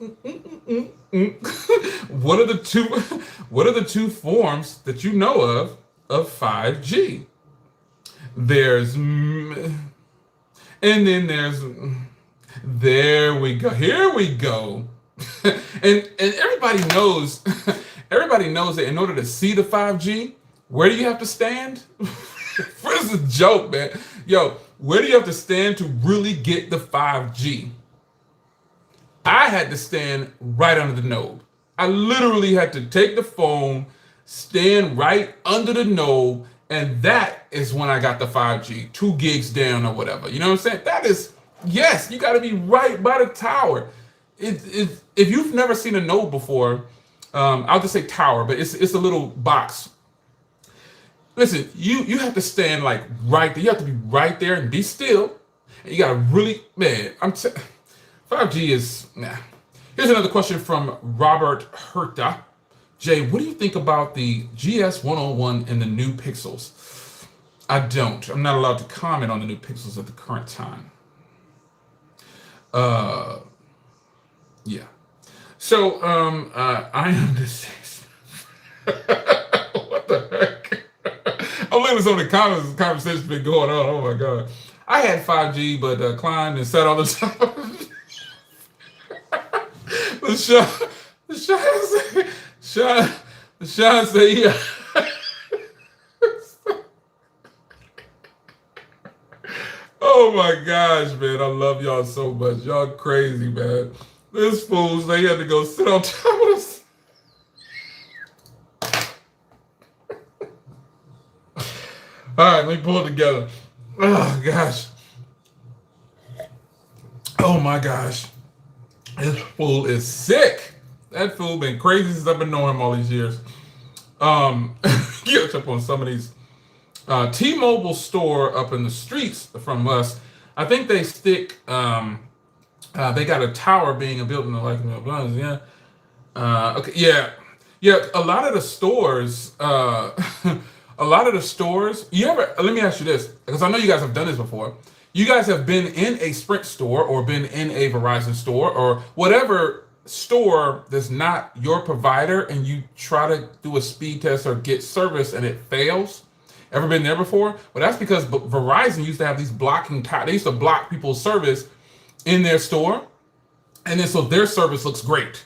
What are the two forms that you know of 5G? There's and then there we go. Here we go. and everybody knows that in order to see the 5G, where do you have to stand? This is a joke, man. Yo, where do you have to stand to really get the 5G? I had to stand right under the node. I literally had to take the phone, stand right under the node, and that is when I got the 5G, 2 gigs down or whatever. You know what I'm saying? That is, yes, you got to be right by the tower. If you've never seen a node before, I'll just say tower, but it's a little box. Listen, you have to stand like right there. You have to be right there and be still. And you got to really, man, 5G is, nah. Here's another question from Robert Herta. Jay, what do you think about the GS101 and the new Pixels? I don't. I'm not allowed to comment on the new Pixels at the current time. Yeah. So, I am deceased. What the heck? I'm looking at some of the comments. The conversation's been going on. Oh my God. I had 5G, but climbed and sat on the top. The shot say, yeah. Oh my gosh, man. I love y'all so much. Y'all crazy, man. This fools, they had to go sit on top of us. All right, let me pull it together. Oh gosh. Oh my gosh. This fool is sick. That fool been crazy since I've been knowing him all these years. Catch up on some of these. T-Mobile store up in the streets from us. I think they stick. They got a tower being built in like yeah. Okay, yeah. A lot of the stores. A lot of the stores. You ever? Let me ask you this, because I know you guys have done this before. You guys have been in a Sprint store or been in a Verizon store or whatever store that's not your provider, and you try to do a speed test or get service and it fails. Ever been there before? Well, that's because Verizon used to have these blocking. They used to block people's service in their store, and then so their service looks great.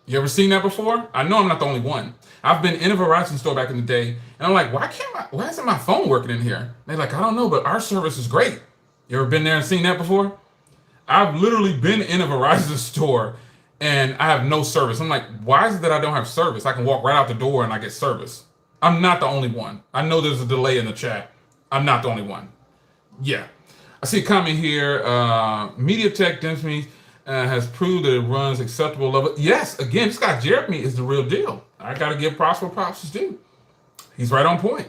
You ever seen that before? I know I'm not the only one. I've been in a Verizon store back in the day, and I'm like, why isn't my phone working in here? And they're like, I don't know, but our service is great. You ever been there and seen that before? I've literally been in a Verizon store and I have no service. I'm like, why is it that I don't have service? I can walk right out the door and I get service. I'm not the only one. I know there's a delay in the chat. I'm not the only one. Yeah. I see a comment here. MediaTek Density has proved that it runs acceptable level. Yes, again, this guy Jeremy is the real deal. I got to give props where props is due. He's right on point.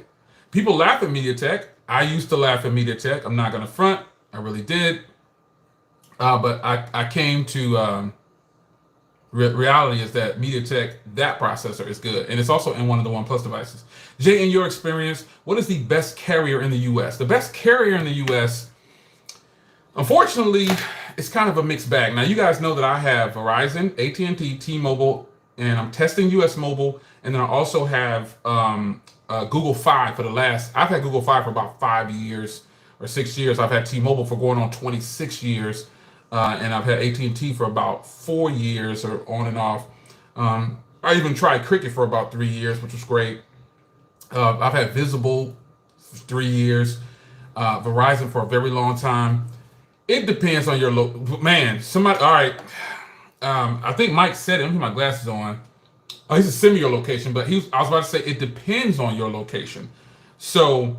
People laugh at MediaTek. I used to laugh at MediaTek. I'm not going to front. I really did. But I came to reality is that MediaTek, that processor is good. And it's also in one of the OnePlus devices. Jay, in your experience, what is the best carrier in the US? The best carrier in the US, unfortunately, it's kind of a mixed bag. Now, you guys know that I have Verizon, AT&T, T-Mobile, and I'm testing US Mobile. And then I also have Google Fi for I've had Google Fi for about 5 years or 6 years. I've had T-Mobile for going on 26 years. And I've had AT&T for about 4 years or on and off. I even tried Cricket for about 3 years, which was great. I've had Visible for 3 years. Verizon for a very long time. It depends on your man. Somebody, all right. I think Mike said it. Let me put my glasses on. Oh, he said send me your location, but I was about to say it depends on your location. So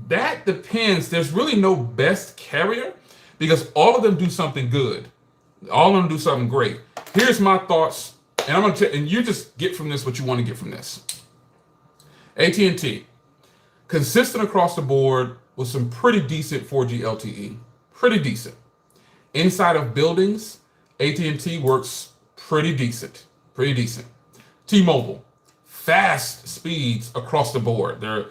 that depends. There's really no best carrier, because all of them do something good. All of them do something great. Here's my thoughts, and I'm gonna and you just get from this what you want to get from this. AT&T, consistent across the board with some pretty decent 4G LTE, pretty decent. Inside of buildings, AT&T works pretty decent, pretty decent. T-Mobile, fast speeds across the board. They're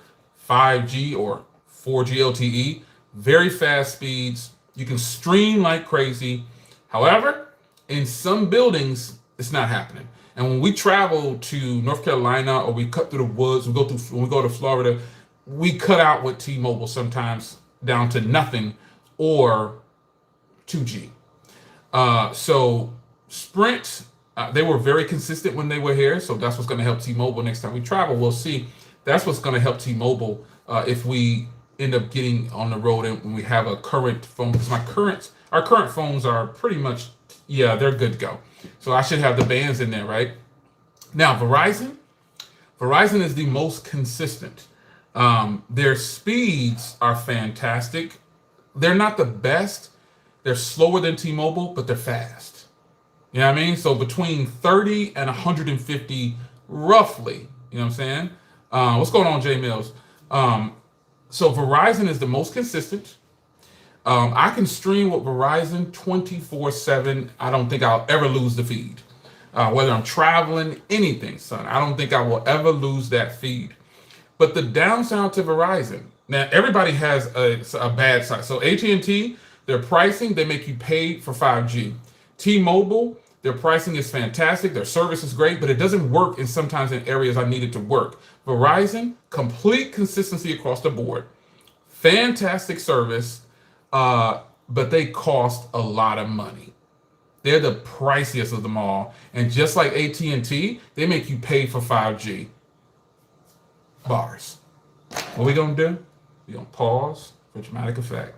5G or 4G LTE, very fast speeds. You can stream like crazy. However, in some buildings, it's not happening. And when we travel to North Carolina or we cut through the woods, when we go to Florida, we cut out with T-Mobile sometimes down to nothing or 2G. So Sprint, they were very consistent when they were here. So that's what's going to help T-Mobile next time we travel. We'll see. That's what's going to help T-Mobile if we end up getting on the road and when we have a current phone. Because our current phones are pretty much, yeah, they're good to go. So I should have the bands in there, right? Now, Verizon is the most consistent. Their speeds are fantastic. They're not the best. They're slower than T-Mobile, but they're fast. You know what I mean? So between 30 and 150, roughly. You know what I'm saying? What's going on, Jay Mills? So Verizon is the most consistent. I can stream with Verizon 24/7. I don't think I'll ever lose the feed. Whether I'm traveling, anything, son. I don't think I will ever lose that feed. But the downside to Verizon, now everybody has a bad side. So AT&T, their pricing, they make you pay for 5G. T-Mobile, their pricing is fantastic. Their service is great, but it doesn't work sometimes in areas I need it to work. Verizon, complete consistency across the board. Fantastic service, but they cost a lot of money. They're the priciest of them all. And just like AT&T, they make you pay for 5G. Bars. What we gonna do? We gonna pause for dramatic effect.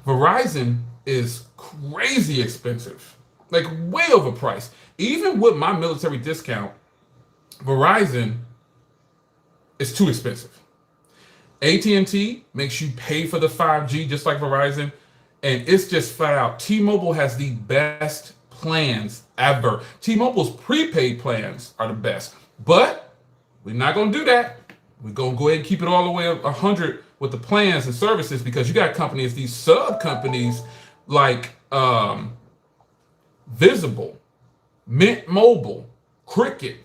Verizon is crazy expensive, like way overpriced. Even with my military discount, Verizon is too expensive. AT&T makes you pay for the 5G just like Verizon, and it's just flat out. T-Mobile has the best plans ever. T-Mobile's prepaid plans are the best, but we're not gonna do that. We're gonna go ahead and keep it all the way up 100 with the plans and services, because you got companies, these sub companies like Visible, Mint Mobile, Cricket,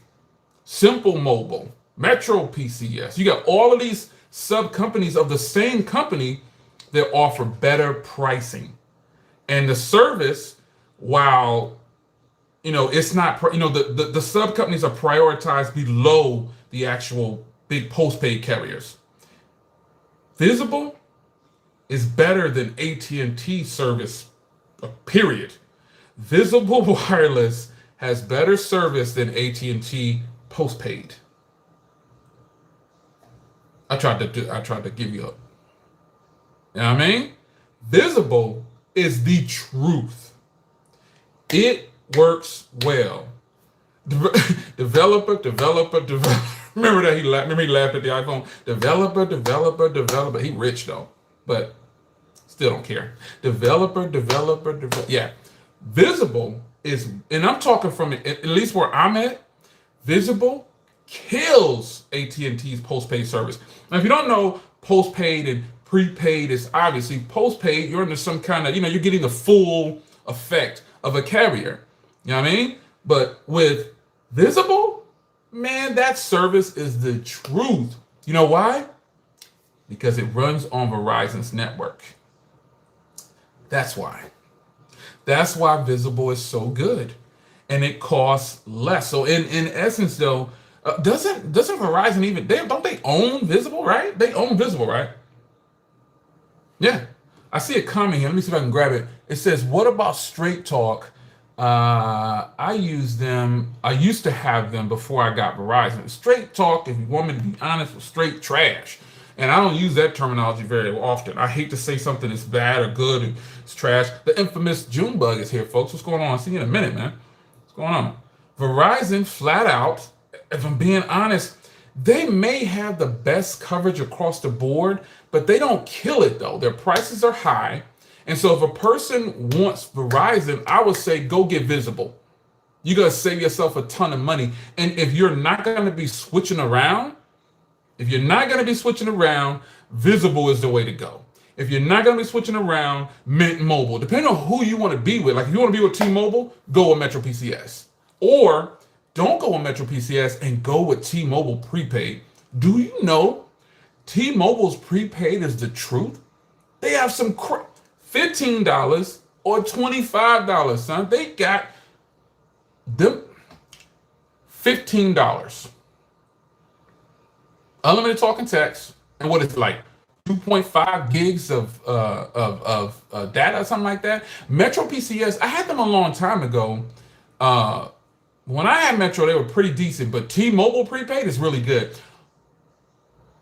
Simple Mobile, Metro PCS. You got all of these sub companies of the same company that offer better pricing. And the service, while it's not, the sub companies are prioritized below the actual big postpaid carriers. Visible is better than AT&T service, period. Visible Wireless has better service than AT&T postpaid. I tried to give you a, you know what I mean? Visible is the truth. It works well. Developer. Remember that he laughed at the iPhone. Developer. He rich though, but still don't care. Developer. Yeah, Visible is, and I'm talking from at least where I'm at. Visible kills AT&T's postpaid service. Now, if you don't know, postpaid and prepaid is obviously postpaid. You're under some kind of, you're getting the full effect of a carrier. You know what I mean? But with Visible, man, that service is the truth. You know why? Because it runs on Verizon's network. That's why. That's why Visible is so good. And it costs less. So in essence, though, doesn't Verizon even, don't they own Visible, right? They own Visible, right? Yeah. I see a comment here. Let me see if I can grab it. It says, what about Straight Talk? I used to have them before I got Verizon. Straight Talk, if you want me to be honest, was straight trash. And I don't use that terminology very often. I hate to say something is bad or good and it's trash. The infamous Junebug is here, folks. What's going on? I'll see you in a minute, man. What's going on? Verizon, flat out, if I'm being honest, they may have the best coverage across the board, but they don't kill it, though. Their prices are high, And so if a person wants Verizon, I would say go get Visible. You're going to save yourself a ton of money. And if you're not going to be switching around, Visible is the way to go. If you're not going to be switching around, Mint Mobile. Depending on who you want to be with. Like if you want to be with T-Mobile, go with Metro PCS. Or don't go with Metro PCS and go with T-Mobile prepaid. Do you know T-Mobile's prepaid is the truth? They have some $15 or $25, son. They got them $15. Unlimited talk and text, and what is it like 2.5 gigs of data, something like that. Metro PCS, I had them a long time ago. When I had Metro, they were pretty decent, but T-Mobile prepaid is really good.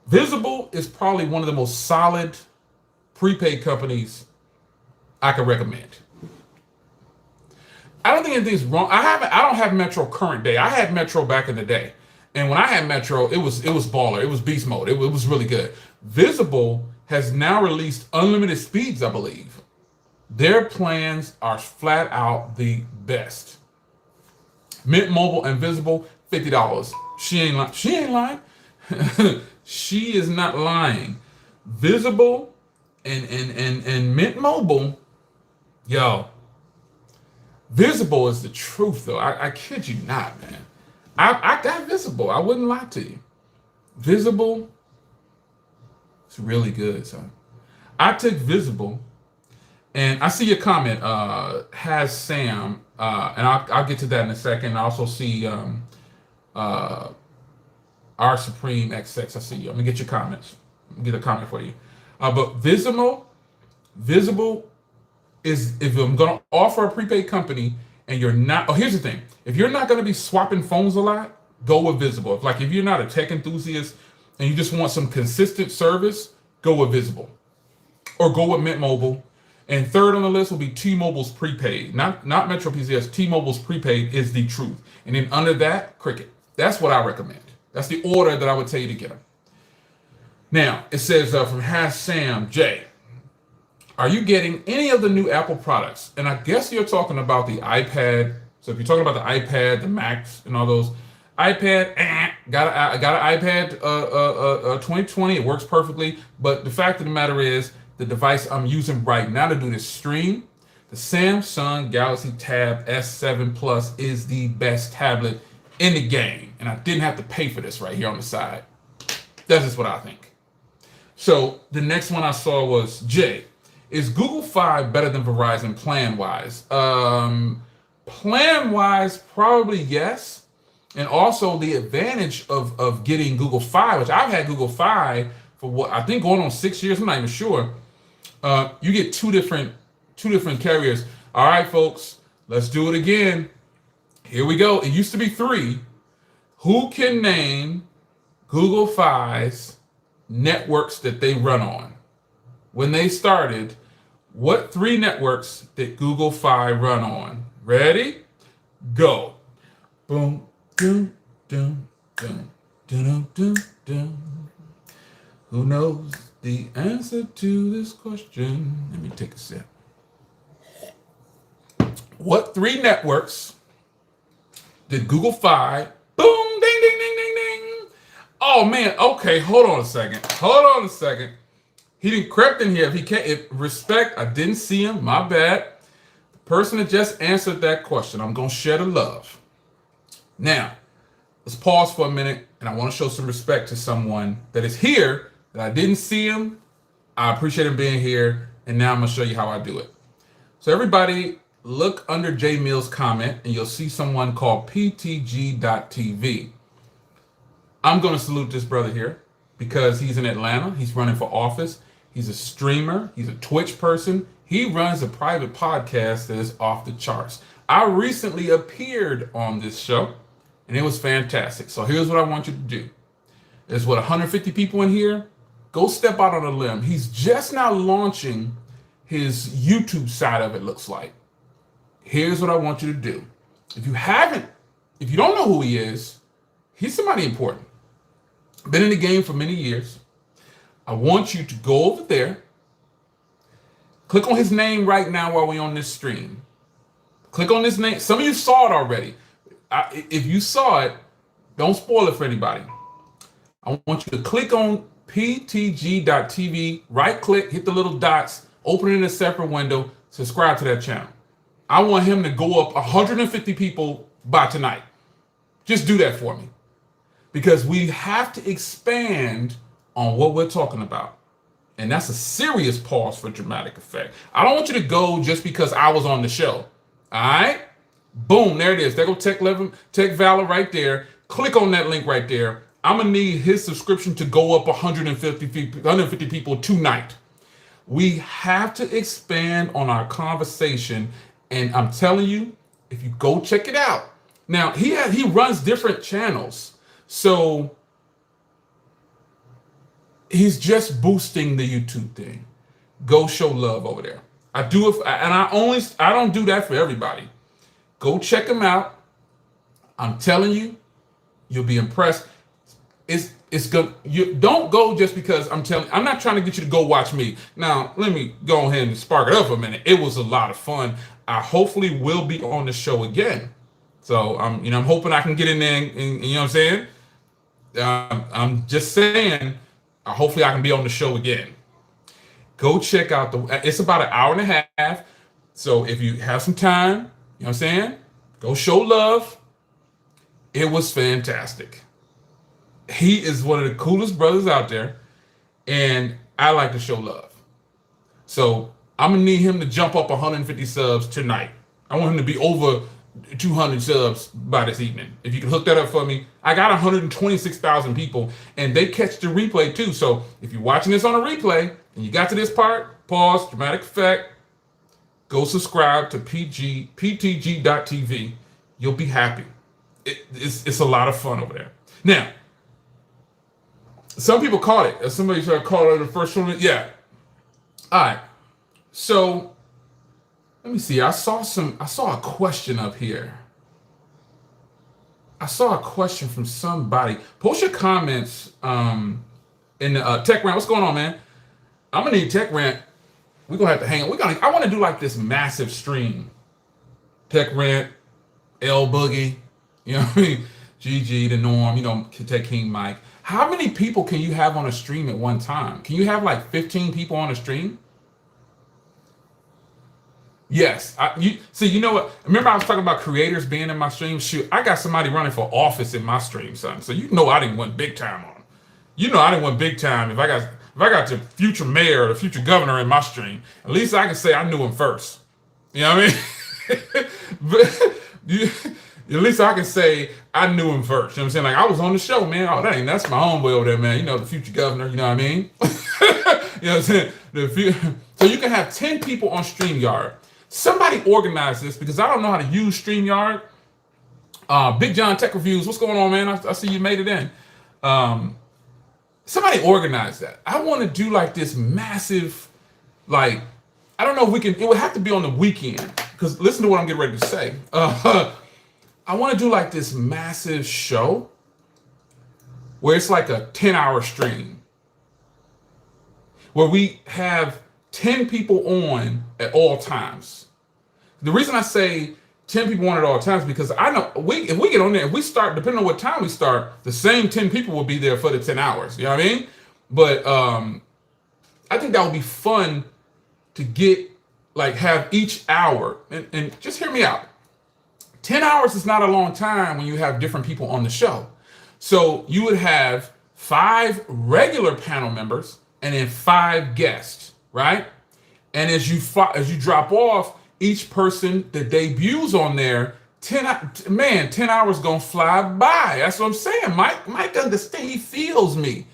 Visible is probably one of the most solid prepaid companies I could recommend. I don't think anything's wrong. I don't have Metro current day. I had Metro back in the day. And when I had Metro, it was baller. It was beast mode. It was really good. Visible has now released unlimited speeds, I believe. Their plans are flat out the best. Mint Mobile and Visible, $50. She ain't lying. She is not lying. Visible and Mint Mobile, yo. Visible is the truth, though. I kid you not, man. I got Visible. I wouldn't lie to you. Visible, it's really good, son. I took Visible, and I see your comment, has Sam, and I'll get to that in a second. I also see our Supreme XX. I see you. I'm gonna get your comments. Get a comment for you. But Visible is, if I'm gonna offer a prepaid company and you're not, here's the thing. If you're not gonna be swapping phones a lot, go with Visible. If you're not a tech enthusiast and you just want some consistent service, go with Visible. Or go with Mint Mobile. And third on the list will be T-Mobile's prepaid. Not Metro PCS, T-Mobile's prepaid is the truth. And then under that, Cricket. That's what I recommend. That's the order that I would tell you to get them. Now, it says from Has Sam J, are you getting any of the new Apple products? And I guess you're talking about the iPad. So if you're talking about the iPad, the Macs, and all those, iPad, got an iPad 2020. It works perfectly. But the fact of the matter is, the device I'm using right now to do this stream, the Samsung Galaxy Tab S7 Plus is the best tablet in the game. And I didn't have to pay for this right here on the side. That's just what I think. So the next one I saw was Jay. Is Google Fi better than Verizon plan-wise? Plan-wise, probably yes. And also the advantage of getting Google Fi, which I've had Google Fi for what I think going on 6 years, I'm not even sure. You get two different carriers. All right, folks, let's do it again. Here we go. It used to be 3. Who can name Google Fi's networks that they run on? When they started, what 3 networks did Google Fi run on? Ready? Go. Boom, doom, doom, doom, doom, doom, doom. Who knows the answer to this question? Let me take a sip. What 3 networks did Google Fi? Boom, ding, ding, ding, ding, ding. Oh man, okay, hold on a second. He didn't crept in here. If he can't, respect, I didn't see him. My bad. The person that just answered that question, I'm gonna share the love. Now, let's pause for a minute, and I want to show some respect to someone that is here that I didn't see him. I appreciate him being here, and now I'm gonna show you how I do it. So everybody, look under J Mill's comment, and you'll see someone called PTG.TV. I'm gonna salute this brother here because he's in Atlanta. He's running for office. He's a streamer. He's a Twitch person. He runs a private podcast that is off the charts. I recently appeared on this show, and it was fantastic. So here's what I want you to do. There's 150 people in here. Go step out on a limb. He's just now launching his YouTube side of it, looks like. Here's what I want you to do. If you don't know who he is, he's somebody important. Been in the game for many years. I want you to go over there, Click on his name right now while we're on this stream. Click on his name. Some of you saw it already. If you saw it, don't spoil it for anybody. I want you to click on ptg.tv, right click, hit the little dots, open it in a separate window, subscribe to that channel. I want him to go up 150 people by tonight. Just do that for me. Because we have to expand on what we're talking about. And that's a serious pause for dramatic effect. I don't want you to go just because I was on the show. All right? Boom, there it is. There go Tech Valor right there. Click on that link right there. I'm going to need his subscription to go up 150 people tonight. We have to expand on our conversation. And I'm telling you, if you go check it out. Now, he runs different channels. So he's just boosting the YouTube thing. Go show love over there. I do it, and I don't do that for everybody. Go check him out. I'm telling you, you'll be impressed. It's good. You don't go just because I'm not trying to get you to go watch me. Now, let me go ahead and spark it up a minute. It was a lot of fun. I hopefully will be on the show again. So I'm hoping I can get in there and you know what I'm saying? I'm just saying, hopefully I can be on the show again. Go check out it's about an hour and a half. So if you have some time, you know what I'm saying? Go show love. It was fantastic. He is one of the coolest brothers out there. And I like to show love. So I'm going to need him to jump up 150 subs tonight. I want him to be over 200 subs by this evening. If you can hook that up for me. I got 126,000 people and they catch the replay too. So if you're watching this on a replay and you got to this part, pause, dramatic effect, go subscribe to ptg.tv. You'll be happy. It's a lot of fun over there. Now, some people caught it. Somebody started calling it the first one. Yeah. All right. So let me see. I saw a question up here. I saw a question from somebody. Post your comments in the Tech Rant. What's going on, man? I'm gonna need Tech Rant. We're gonna have to hang on. I want to do like this massive stream. Tech Rant, L Boogie, you know what I mean? GG, the Norm, Tech King Mike. How many people can you have on a stream at one time? Can you have like 15 people on a stream? Yes. You know what? Remember I was talking about creators being in my stream? Shoot, I got somebody running for office in my stream, son. So I didn't win big time on them. I didn't win big time. If I got the future mayor or the future governor in my stream, at least I can say I knew him first. You know what I mean? At least I can say I knew him first. You know what I'm saying? Like I was on the show, man. Oh, that's my homeboy over there, man. The future governor. You know what I mean? You know what I'm saying? So you can have 10 people on StreamYard. Somebody organize this because I don't know how to use StreamYard. Big John Tech Reviews, what's going on, man? I see you made it in. Somebody organize that. I want to do like this massive, I don't know if it would have to be on the weekend because listen to what I'm getting ready to say. I want to do like this massive show where it's like a 10-hour stream where we have 10 people on at all times. The reason I say 10 people on at all times because I know if we get on there, if we start, depending on what time we start, the same 10 people will be there for the 10 hours. You know what I mean? But I think that would be fun to get, have each hour. And just hear me out. 10 hours is not a long time when you have different people on the show. So you would have 5 regular panel members and then 5 guests, right? And as you drop off, each person that debuts on there, 10 hours gonna fly by. That's what I'm saying. Mike understand. He feels me.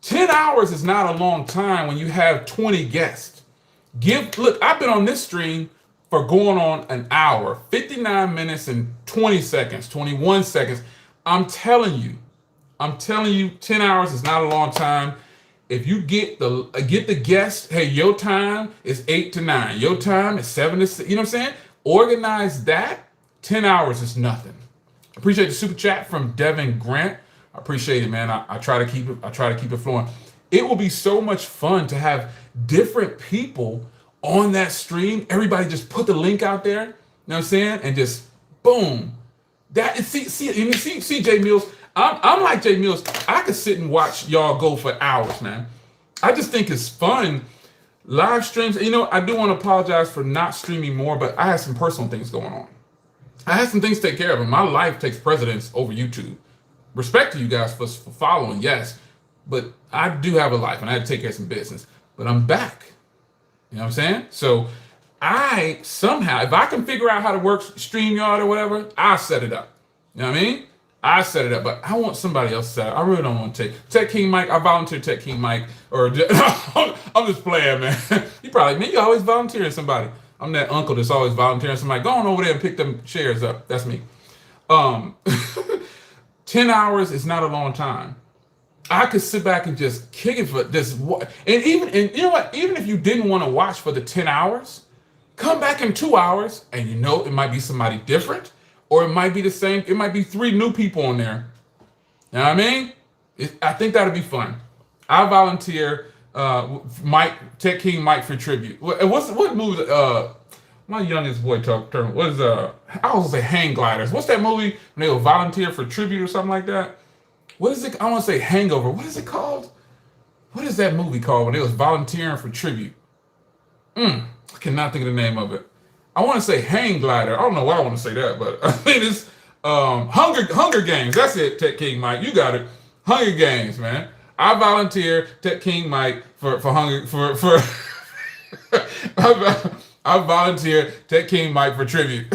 10 hours is not a long time when you have 20 guests. Look, I've been on this stream for going on an hour, 59 minutes and 20 seconds, 21 seconds. I'm telling you, 10 hours is not a long time. If you get the guests, hey, your time is 8 to 9. Your time is 7 to 6. You know what I'm saying? Organize that. 10 hours is nothing. Appreciate the super chat from Devin Grant. I appreciate it, man. I try to keep it flowing. It will be so much fun to have different people on that stream. Everybody just put the link out there, you know what I'm saying? And just boom. That is see Jay Mills. I'm like Jay Mills. I could sit and watch y'all go for hours, man. I just think it's fun. Live streams, I do want to apologize for not streaming more, but I had some personal things going on. I had some things to take care of, and my life takes precedence over YouTube. Respect to you guys for following, yes, but I do have a life, and I had to take care of some business. But I'm back. You know what I'm saying? So I somehow, if I can figure out how to work StreamYard or whatever, I'll set it up. You know what I mean? I set it up, but I want somebody else to set it up. I really don't want to take Tech King Mike. I volunteer Tech King Mike, or I'm just playing, man. You probably, man, you always volunteering somebody. I'm that uncle that's always volunteering somebody. Go on over there and pick them chairs up. That's me. 10 hours is not a long time. I could sit back and just kick it for this. And you know what? Even if you didn't want to watch for the 10 hours, come back in 2 hours, and it might be somebody different. Or it might be the same. It might be 3 new people on there. You know what I mean? I think that'd be fun. I volunteer Tech King Mike for tribute. What movie? My youngest boy term. What is I was gonna say hang gliders. What's that movie when they will volunteer for tribute or something like that? What is it? I want to say Hangover. What is it called? What is that movie called when they was volunteering for tribute? I cannot think of the name of it. I want to say hang glider. I don't know why I want to say that, but I think it's Hunger Games. That's it, Tech King Mike. You got it. Hunger Games, man. I volunteer Tech King Mike for I volunteer Tech King Mike for tribute.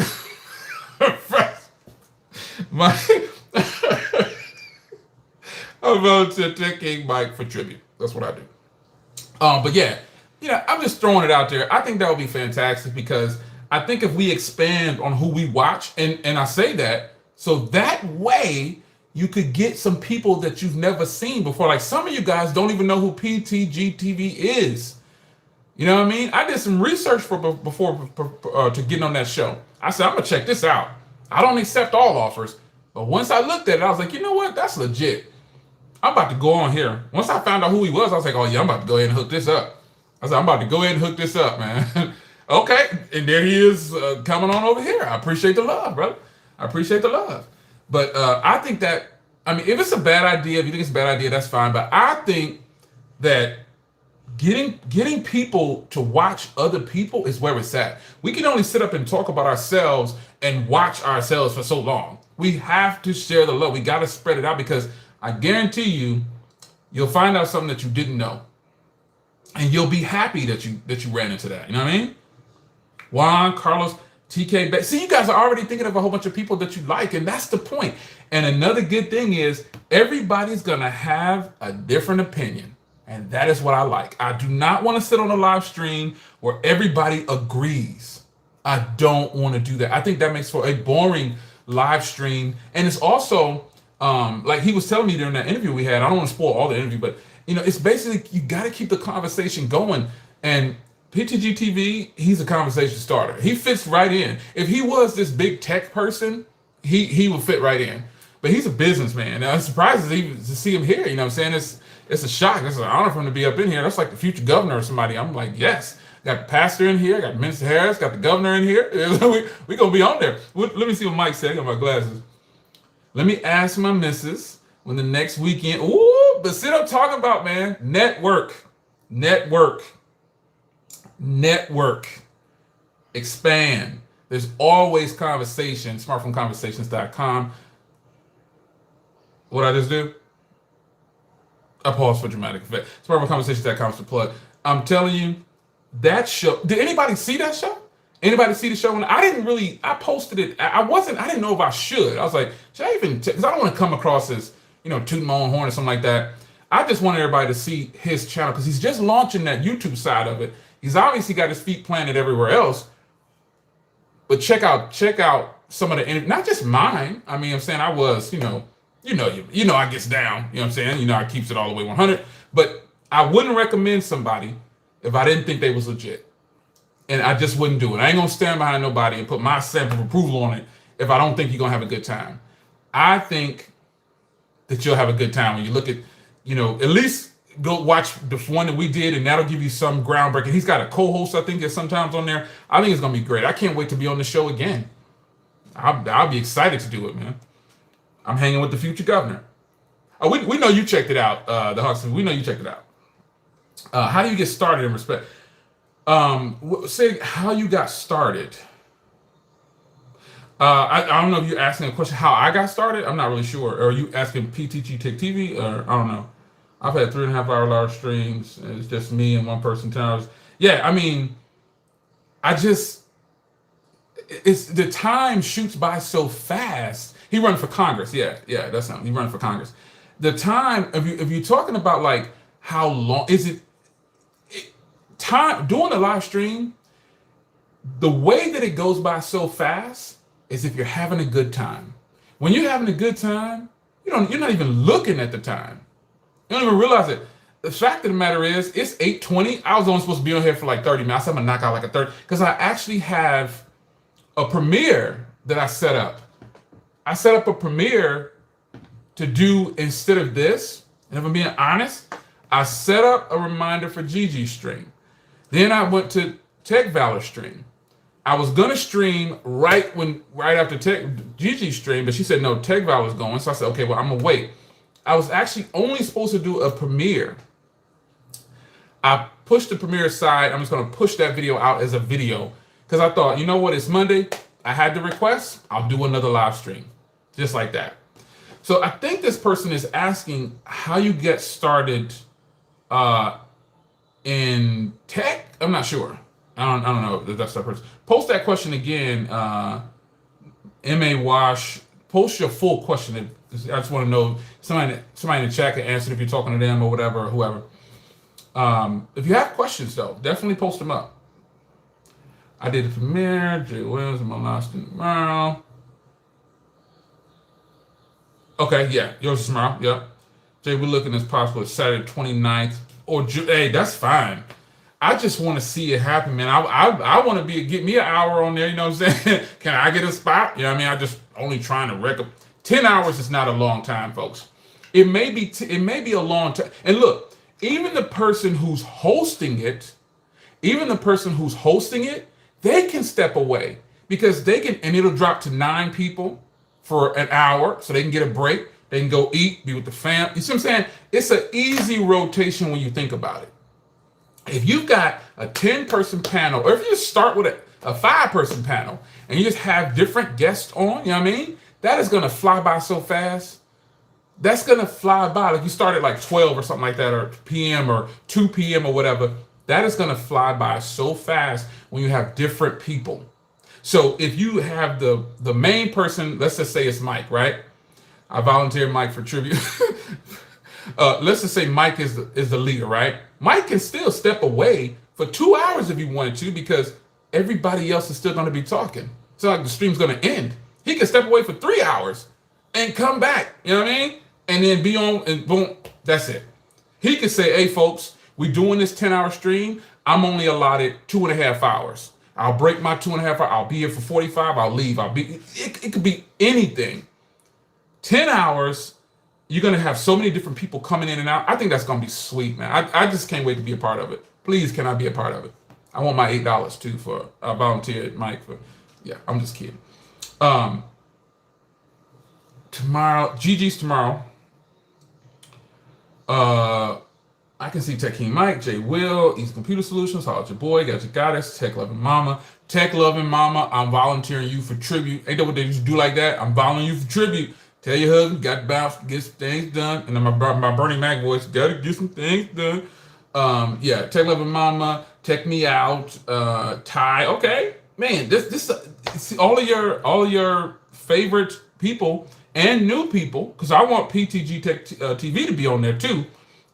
I volunteer Tech King Mike for tribute. That's what I do. But yeah, I'm just throwing it out there. I think that would be fantastic because I think if we expand on who we watch, and I say that, so that way you could get some people that you've never seen before. Like some of you guys don't even know who PTGTV is. You know what I mean? I did some research before to getting on that show. I said, I'm going to check this out. I don't accept all offers. But once I looked at it, I was like, you know what? That's legit. I'm about to go on here. Once I found out who he was, I was like, oh yeah, I'm about to go ahead and hook this up. I said, I'm about to go ahead and hook this up, man. Okay, and there he is coming on over here. I appreciate the love, brother. I appreciate the love. But I think that, if it's a bad idea, if you think it's a bad idea, that's fine. But I think that getting people to watch other people is where it's at. We can only sit up and talk about ourselves and watch ourselves for so long. We have to share the love. We got to spread it out because I guarantee you'll find out something that you didn't know. And you'll be happy that you ran into that. You know what I mean? Juan, Carlos, TK. See, you guys are already thinking of a whole bunch of people that you like, and that's the point. And another good thing is everybody's going to have a different opinion. And that is what I like. I do not want to sit on a live stream where everybody agrees. I don't want to do that. I think that makes for a boring live stream. And it's also, like he was telling me during that interview we had, I don't want to spoil all the interview, but it's basically, you got to keep the conversation going. And PTGTV, he's a conversation starter. He fits right in. If he was this big tech person, he would fit right in. But he's a businessman. Now, I'm surprised to see him here. You know what I'm saying? It's a shock. It's an honor for him to be up in here. That's like the future governor or somebody. I'm like, yes. Got the pastor in here. Got Minister Harris. Got the governor in here. We're going to be on there. Let me see what Mike said. I got my glasses. Let me ask my missus when the next weekend. Ooh, but sit up talking about, man. Network. Expand. There's always conversation. Smartphoneconversations.com. What I just do? I pause for dramatic effect. Smartphoneconversations.com is the plug. I'm telling you, that show. Did anybody see that show? Anybody see the show? And I posted it. I didn't know if I should. I was like, should I even? Because I don't want to come across as, tooting my own horn or something like that. I just wanted everybody to see his channel because he's just launching that YouTube side of it. He's obviously got his feet planted everywhere else. But check out some of the, not just mine. I'm saying I was, I gets down. You know what I'm saying? I keeps it all the way 100. But I wouldn't recommend somebody if I didn't think they was legit. And I just wouldn't do it. I ain't going to stand behind nobody and put my stamp of approval on it if I don't think you're going to have a good time. I think that you'll have a good time when you look at, at least go watch the one that we did, and that'll give you some groundbreaking. He's got a co-host, I think, that's sometimes on there. I think it's gonna be great. I can't wait to be on the show again. I'll be excited to do it, man. I'm hanging with the future governor. Oh, we know you checked it out, the Huxley. We know you checked it out. How do you get started in respect? Say how you got started. I don't know if you're asking a question how I got started. I'm not really sure. Or are you asking PTG Tech TV? Or I don't know. I've had 3.5 hour live streams, and it's just me and one person 10 hours. Yeah, I mean, it's the time shoots by so fast. He run for Congress. Yeah, that's him. He run for Congress. The time, if you're talking about like how long is it time doing the live stream, the way that it goes by so fast is if you're having a good time. When you're having a good time, you're not even looking at the time. You don't even realize it. The fact of the matter is, it's 8:20. I was only supposed to be on here for like 30 minutes. I'm gonna knock out like a 30 because I actually have a premiere that I set up. I set up a premiere to do instead of this. And if I'm being honest, I set up a reminder for Gigi stream. Then I went to Tech Valor stream. I was gonna stream right after Tech Gigi stream, but she said no, Tech Valor's going. So I said, okay, well, I'm gonna wait. I was actually only supposed to do a premiere. I pushed the premiere aside. I'm just gonna push that video out as a video because I thought, you know what, it's Monday. I had the request. I'll do another live stream, just like that. So I think this person is asking how you get started in tech. I'm not sure. I don't know if that's that person. Post that question again. M.A. Wash. Post your full question. I just want to know somebody in the chat can answer if you're talking to them or whatever or whoever. If you have questions though, definitely post them up. I did the premiere. Jay Williams and my last tomorrow. Okay, yeah, yours is tomorrow. Yep. Jay, we're looking as possible Saturday 29th or hey, that's fine. I just want to see it happen, man. I want to get me an hour on there. You know what I'm saying? Can I get a spot? You know what I mean? I just only trying to record. 10 hours is not a long time, folks. It may be a long time. And look, even the person who's hosting it, they can step away because they can, and it'll drop to 9 people for an hour so they can get a break. They can go eat, be with the fam. You see what I'm saying? It's an easy rotation when you think about it. If you've got a 10-person panel, or if you just start with a 5-person panel and you just have different guests on, you know what I mean? That is going to fly by so fast. That's going to fly by. Like you start at like 12 or something like that, or p.m. or 2 p.m. or whatever. That is going to fly by so fast when you have different people. So if you have the main person, let's just say it's Mike, right? I volunteered Mike for tribute. Let's just say Mike is the leader, right? Mike can still step away for 2 hours if he wanted to because everybody else is still going to be talking. It's not like the stream's going to end. He can step away for 3 hours and come back, you know what I mean? And then be on and boom, that's it. He can say, hey, folks, we're doing this 10-hour stream. I'm only allotted 2.5 hours. I'll break my 2.5 hours. I'll be here for 45. I'll leave. It could be anything. 10 hours. You're going to have so many different people coming in and out. I think that's going to be sweet, man. I just can't wait to be a part of it. Please, can I be a part of it? I want my $8 too for volunteer, Mike. Yeah, I'm just kidding. Tomorrow, Gigi's tomorrow. I can see Tech King Mike, Jay Will, Easy Computer Solutions, Holla at your boy, got your goddess, Tech Loving Mama. Tech Loving Mama, I'm volunteering you for tribute. Ain't that what they just do like that? I'm volunteering you for tribute. Tell your husband, got to bounce, get some things done. And then my Bernie Mac voice, got to get some things done. Yeah, Tech Loving Mama, Tech Me Out, Ty. Okay, man, this all of your favorite people and new people, because I want PTG Tech TV to be on there too.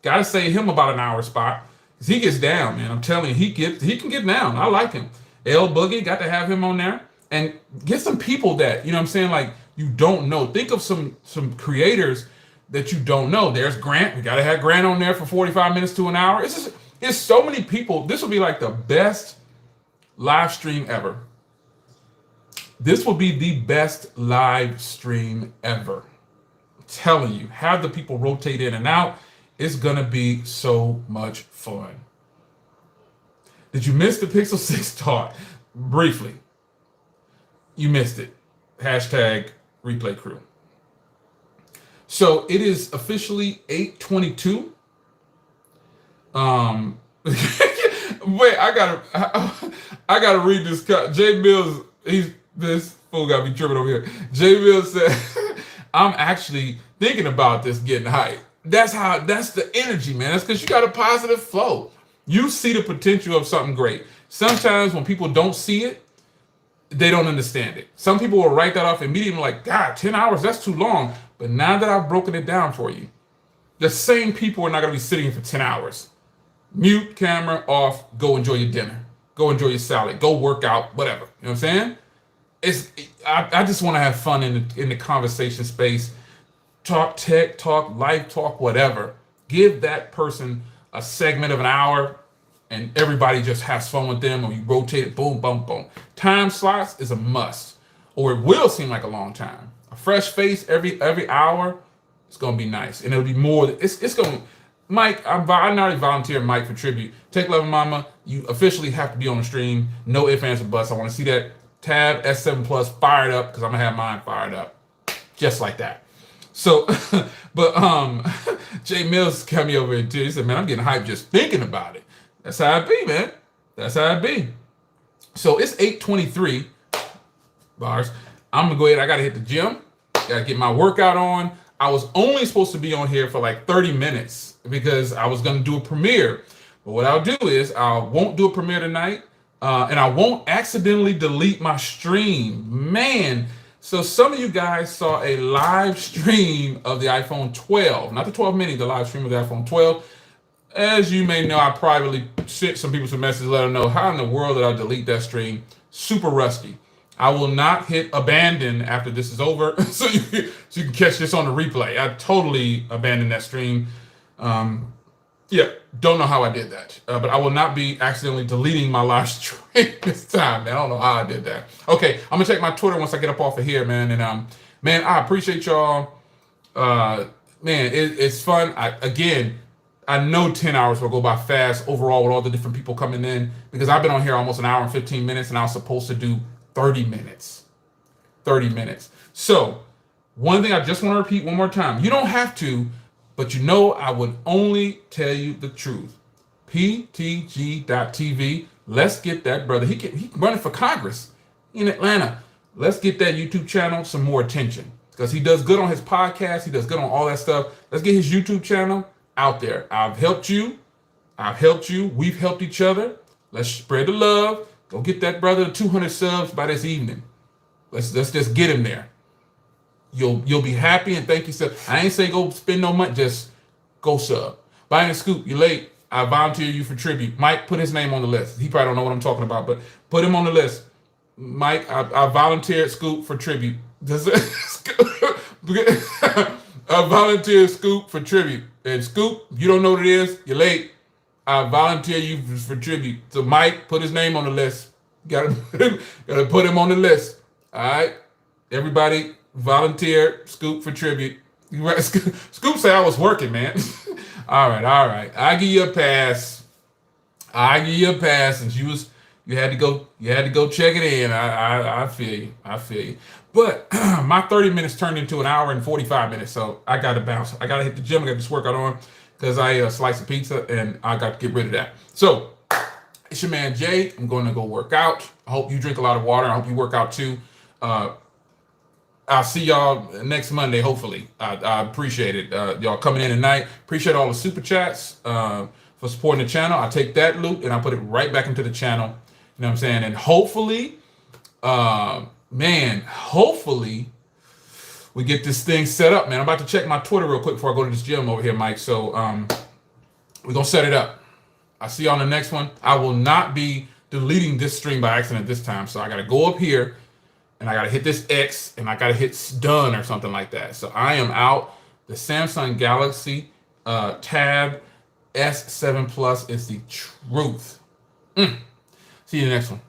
Got to save him about an hour spot, because he gets down, man. I'm telling you, he can get down. I like him. L Boogie, got to have him on there. And get some people that, you know what I'm saying, like, you don't know. Think of some creators that you don't know. There's Grant. We got to have Grant on there for 45 minutes to an hour. It's so many people. This will be like the best live stream ever. This will be the best live stream ever. I'm telling you, have the people rotate in and out. It's gonna be so much fun. Did you miss the Pixel 6 talk? Briefly, you missed it. Hashtag replay crew. So it is officially 8:22. Wait, I gotta read this. Jay Mills, this fool got me tripping over here. Jay Mills said, "I'm actually thinking about this getting hype." That's the energy, man. That's because you got a positive flow. You see the potential of something great. Sometimes when people don't see it, they don't understand it. Some people will write that off immediately, like, God, 10 hours, that's too long. But now that I've broken it down for you, the same people are not going to be sitting for 10 hours. Mute, camera off, go enjoy your dinner. Go enjoy your salad. Go work out, whatever. You know what I'm saying? I just want to have fun in the conversation space. Talk tech, talk life, talk whatever. Give that person a segment of an hour and everybody just has fun with them, or you rotate it, boom, boom, boom. Time slots is a must, or it will seem like a long time. A fresh face every hour, it's gonna be nice, and it'll be more. It's gonna. Mike, I already volunteered Mike for tribute. Take Love Mama, you officially have to be on the stream. No ifs, ands, or buts. I want to see that tab S7 Plus fired up because I'm gonna have mine fired up, just like that. So, but Jay Mills got me over here too. He said, "Man, I'm getting hyped just thinking about it." That's how it be, man. That's how it be. So it's 8:23 bars. I'm gonna go ahead. I gotta hit the gym. Gotta get my workout on. I was only supposed to be on here for like 30 minutes because I was gonna do a premiere. But what I'll do is I won't do a premiere tonight, and I won't accidentally delete my stream. Man, so some of you guys saw a live stream of the iPhone 12, not the 12 mini, the live stream of the iPhone 12. As you may know, I privately sent some people some messages, let them know how in the world did I delete that stream. Super rusty. I will not hit abandon after this is over, so you can catch this on the replay. I totally abandoned that stream. Yeah, don't know how I did that, but I will not be accidentally deleting my live stream this time, man. I don't know how I did that. Okay, I'm gonna check my Twitter once I get up off of here, man. And man, I appreciate y'all. Man, it's fun. I know 10 hours will go by fast overall with all the different people coming in, because I've been on here almost an hour and 15 minutes and I was supposed to do 30 minutes. 30 minutes. So, one thing I just want to repeat one more time. You don't have to, but you know I would only tell you the truth. PTG.TV. Let's get that brother. He running for Congress in Atlanta. Let's get that YouTube channel some more attention, because he does good on his podcast. He does good on all that stuff. Let's get his YouTube channel out there. I've helped you. We've helped each other. Let's spread the love. Go get that brother 200 subs by this evening. Let's just get him there. You'll be happy and thank you, sir. I ain't say go spend no money, just go sub. Buying a scoop, you're late. I volunteer you for tribute. Mike, put his name on the list. He probably don't know what I'm talking about, but put him on the list. Mike, I volunteered Scoop for tribute. I volunteer Scoop for tribute. And Scoop, you don't know what it is, you're late. I volunteer you for tribute. So Mike, put his name on the list. Gotta put him on the list. All right? Everybody volunteer Scoop for tribute. Scoop said I was working, man. All right. I give you a pass. And you had to go check it in. I feel you. But my 30 minutes turned into an hour and 45 minutes, so I got to bounce. I got to hit the gym. I got this workout on because I ate a slice of pizza, and I got to get rid of that. So it's your man, Jay. I'm going to go work out. I hope you drink a lot of water. I hope you work out, too. I'll see y'all next Monday, hopefully. I appreciate it. Y'all coming in tonight. Appreciate all the super chats for supporting the channel. I take that loot, and I put it right back into the channel. You know what I'm saying? And hopefully, hopefully we get this thing set up, man. I'm about to check my Twitter real quick before I go to this gym over here, Mike. So we're going to set it up. I'll see you on the next one. I will not be deleting this stream by accident this time. So I got to go up here, and I got to hit this X, and I got to hit done or something like that. So I am out. The Samsung Galaxy Tab S7 Plus is the truth. See you in the next one.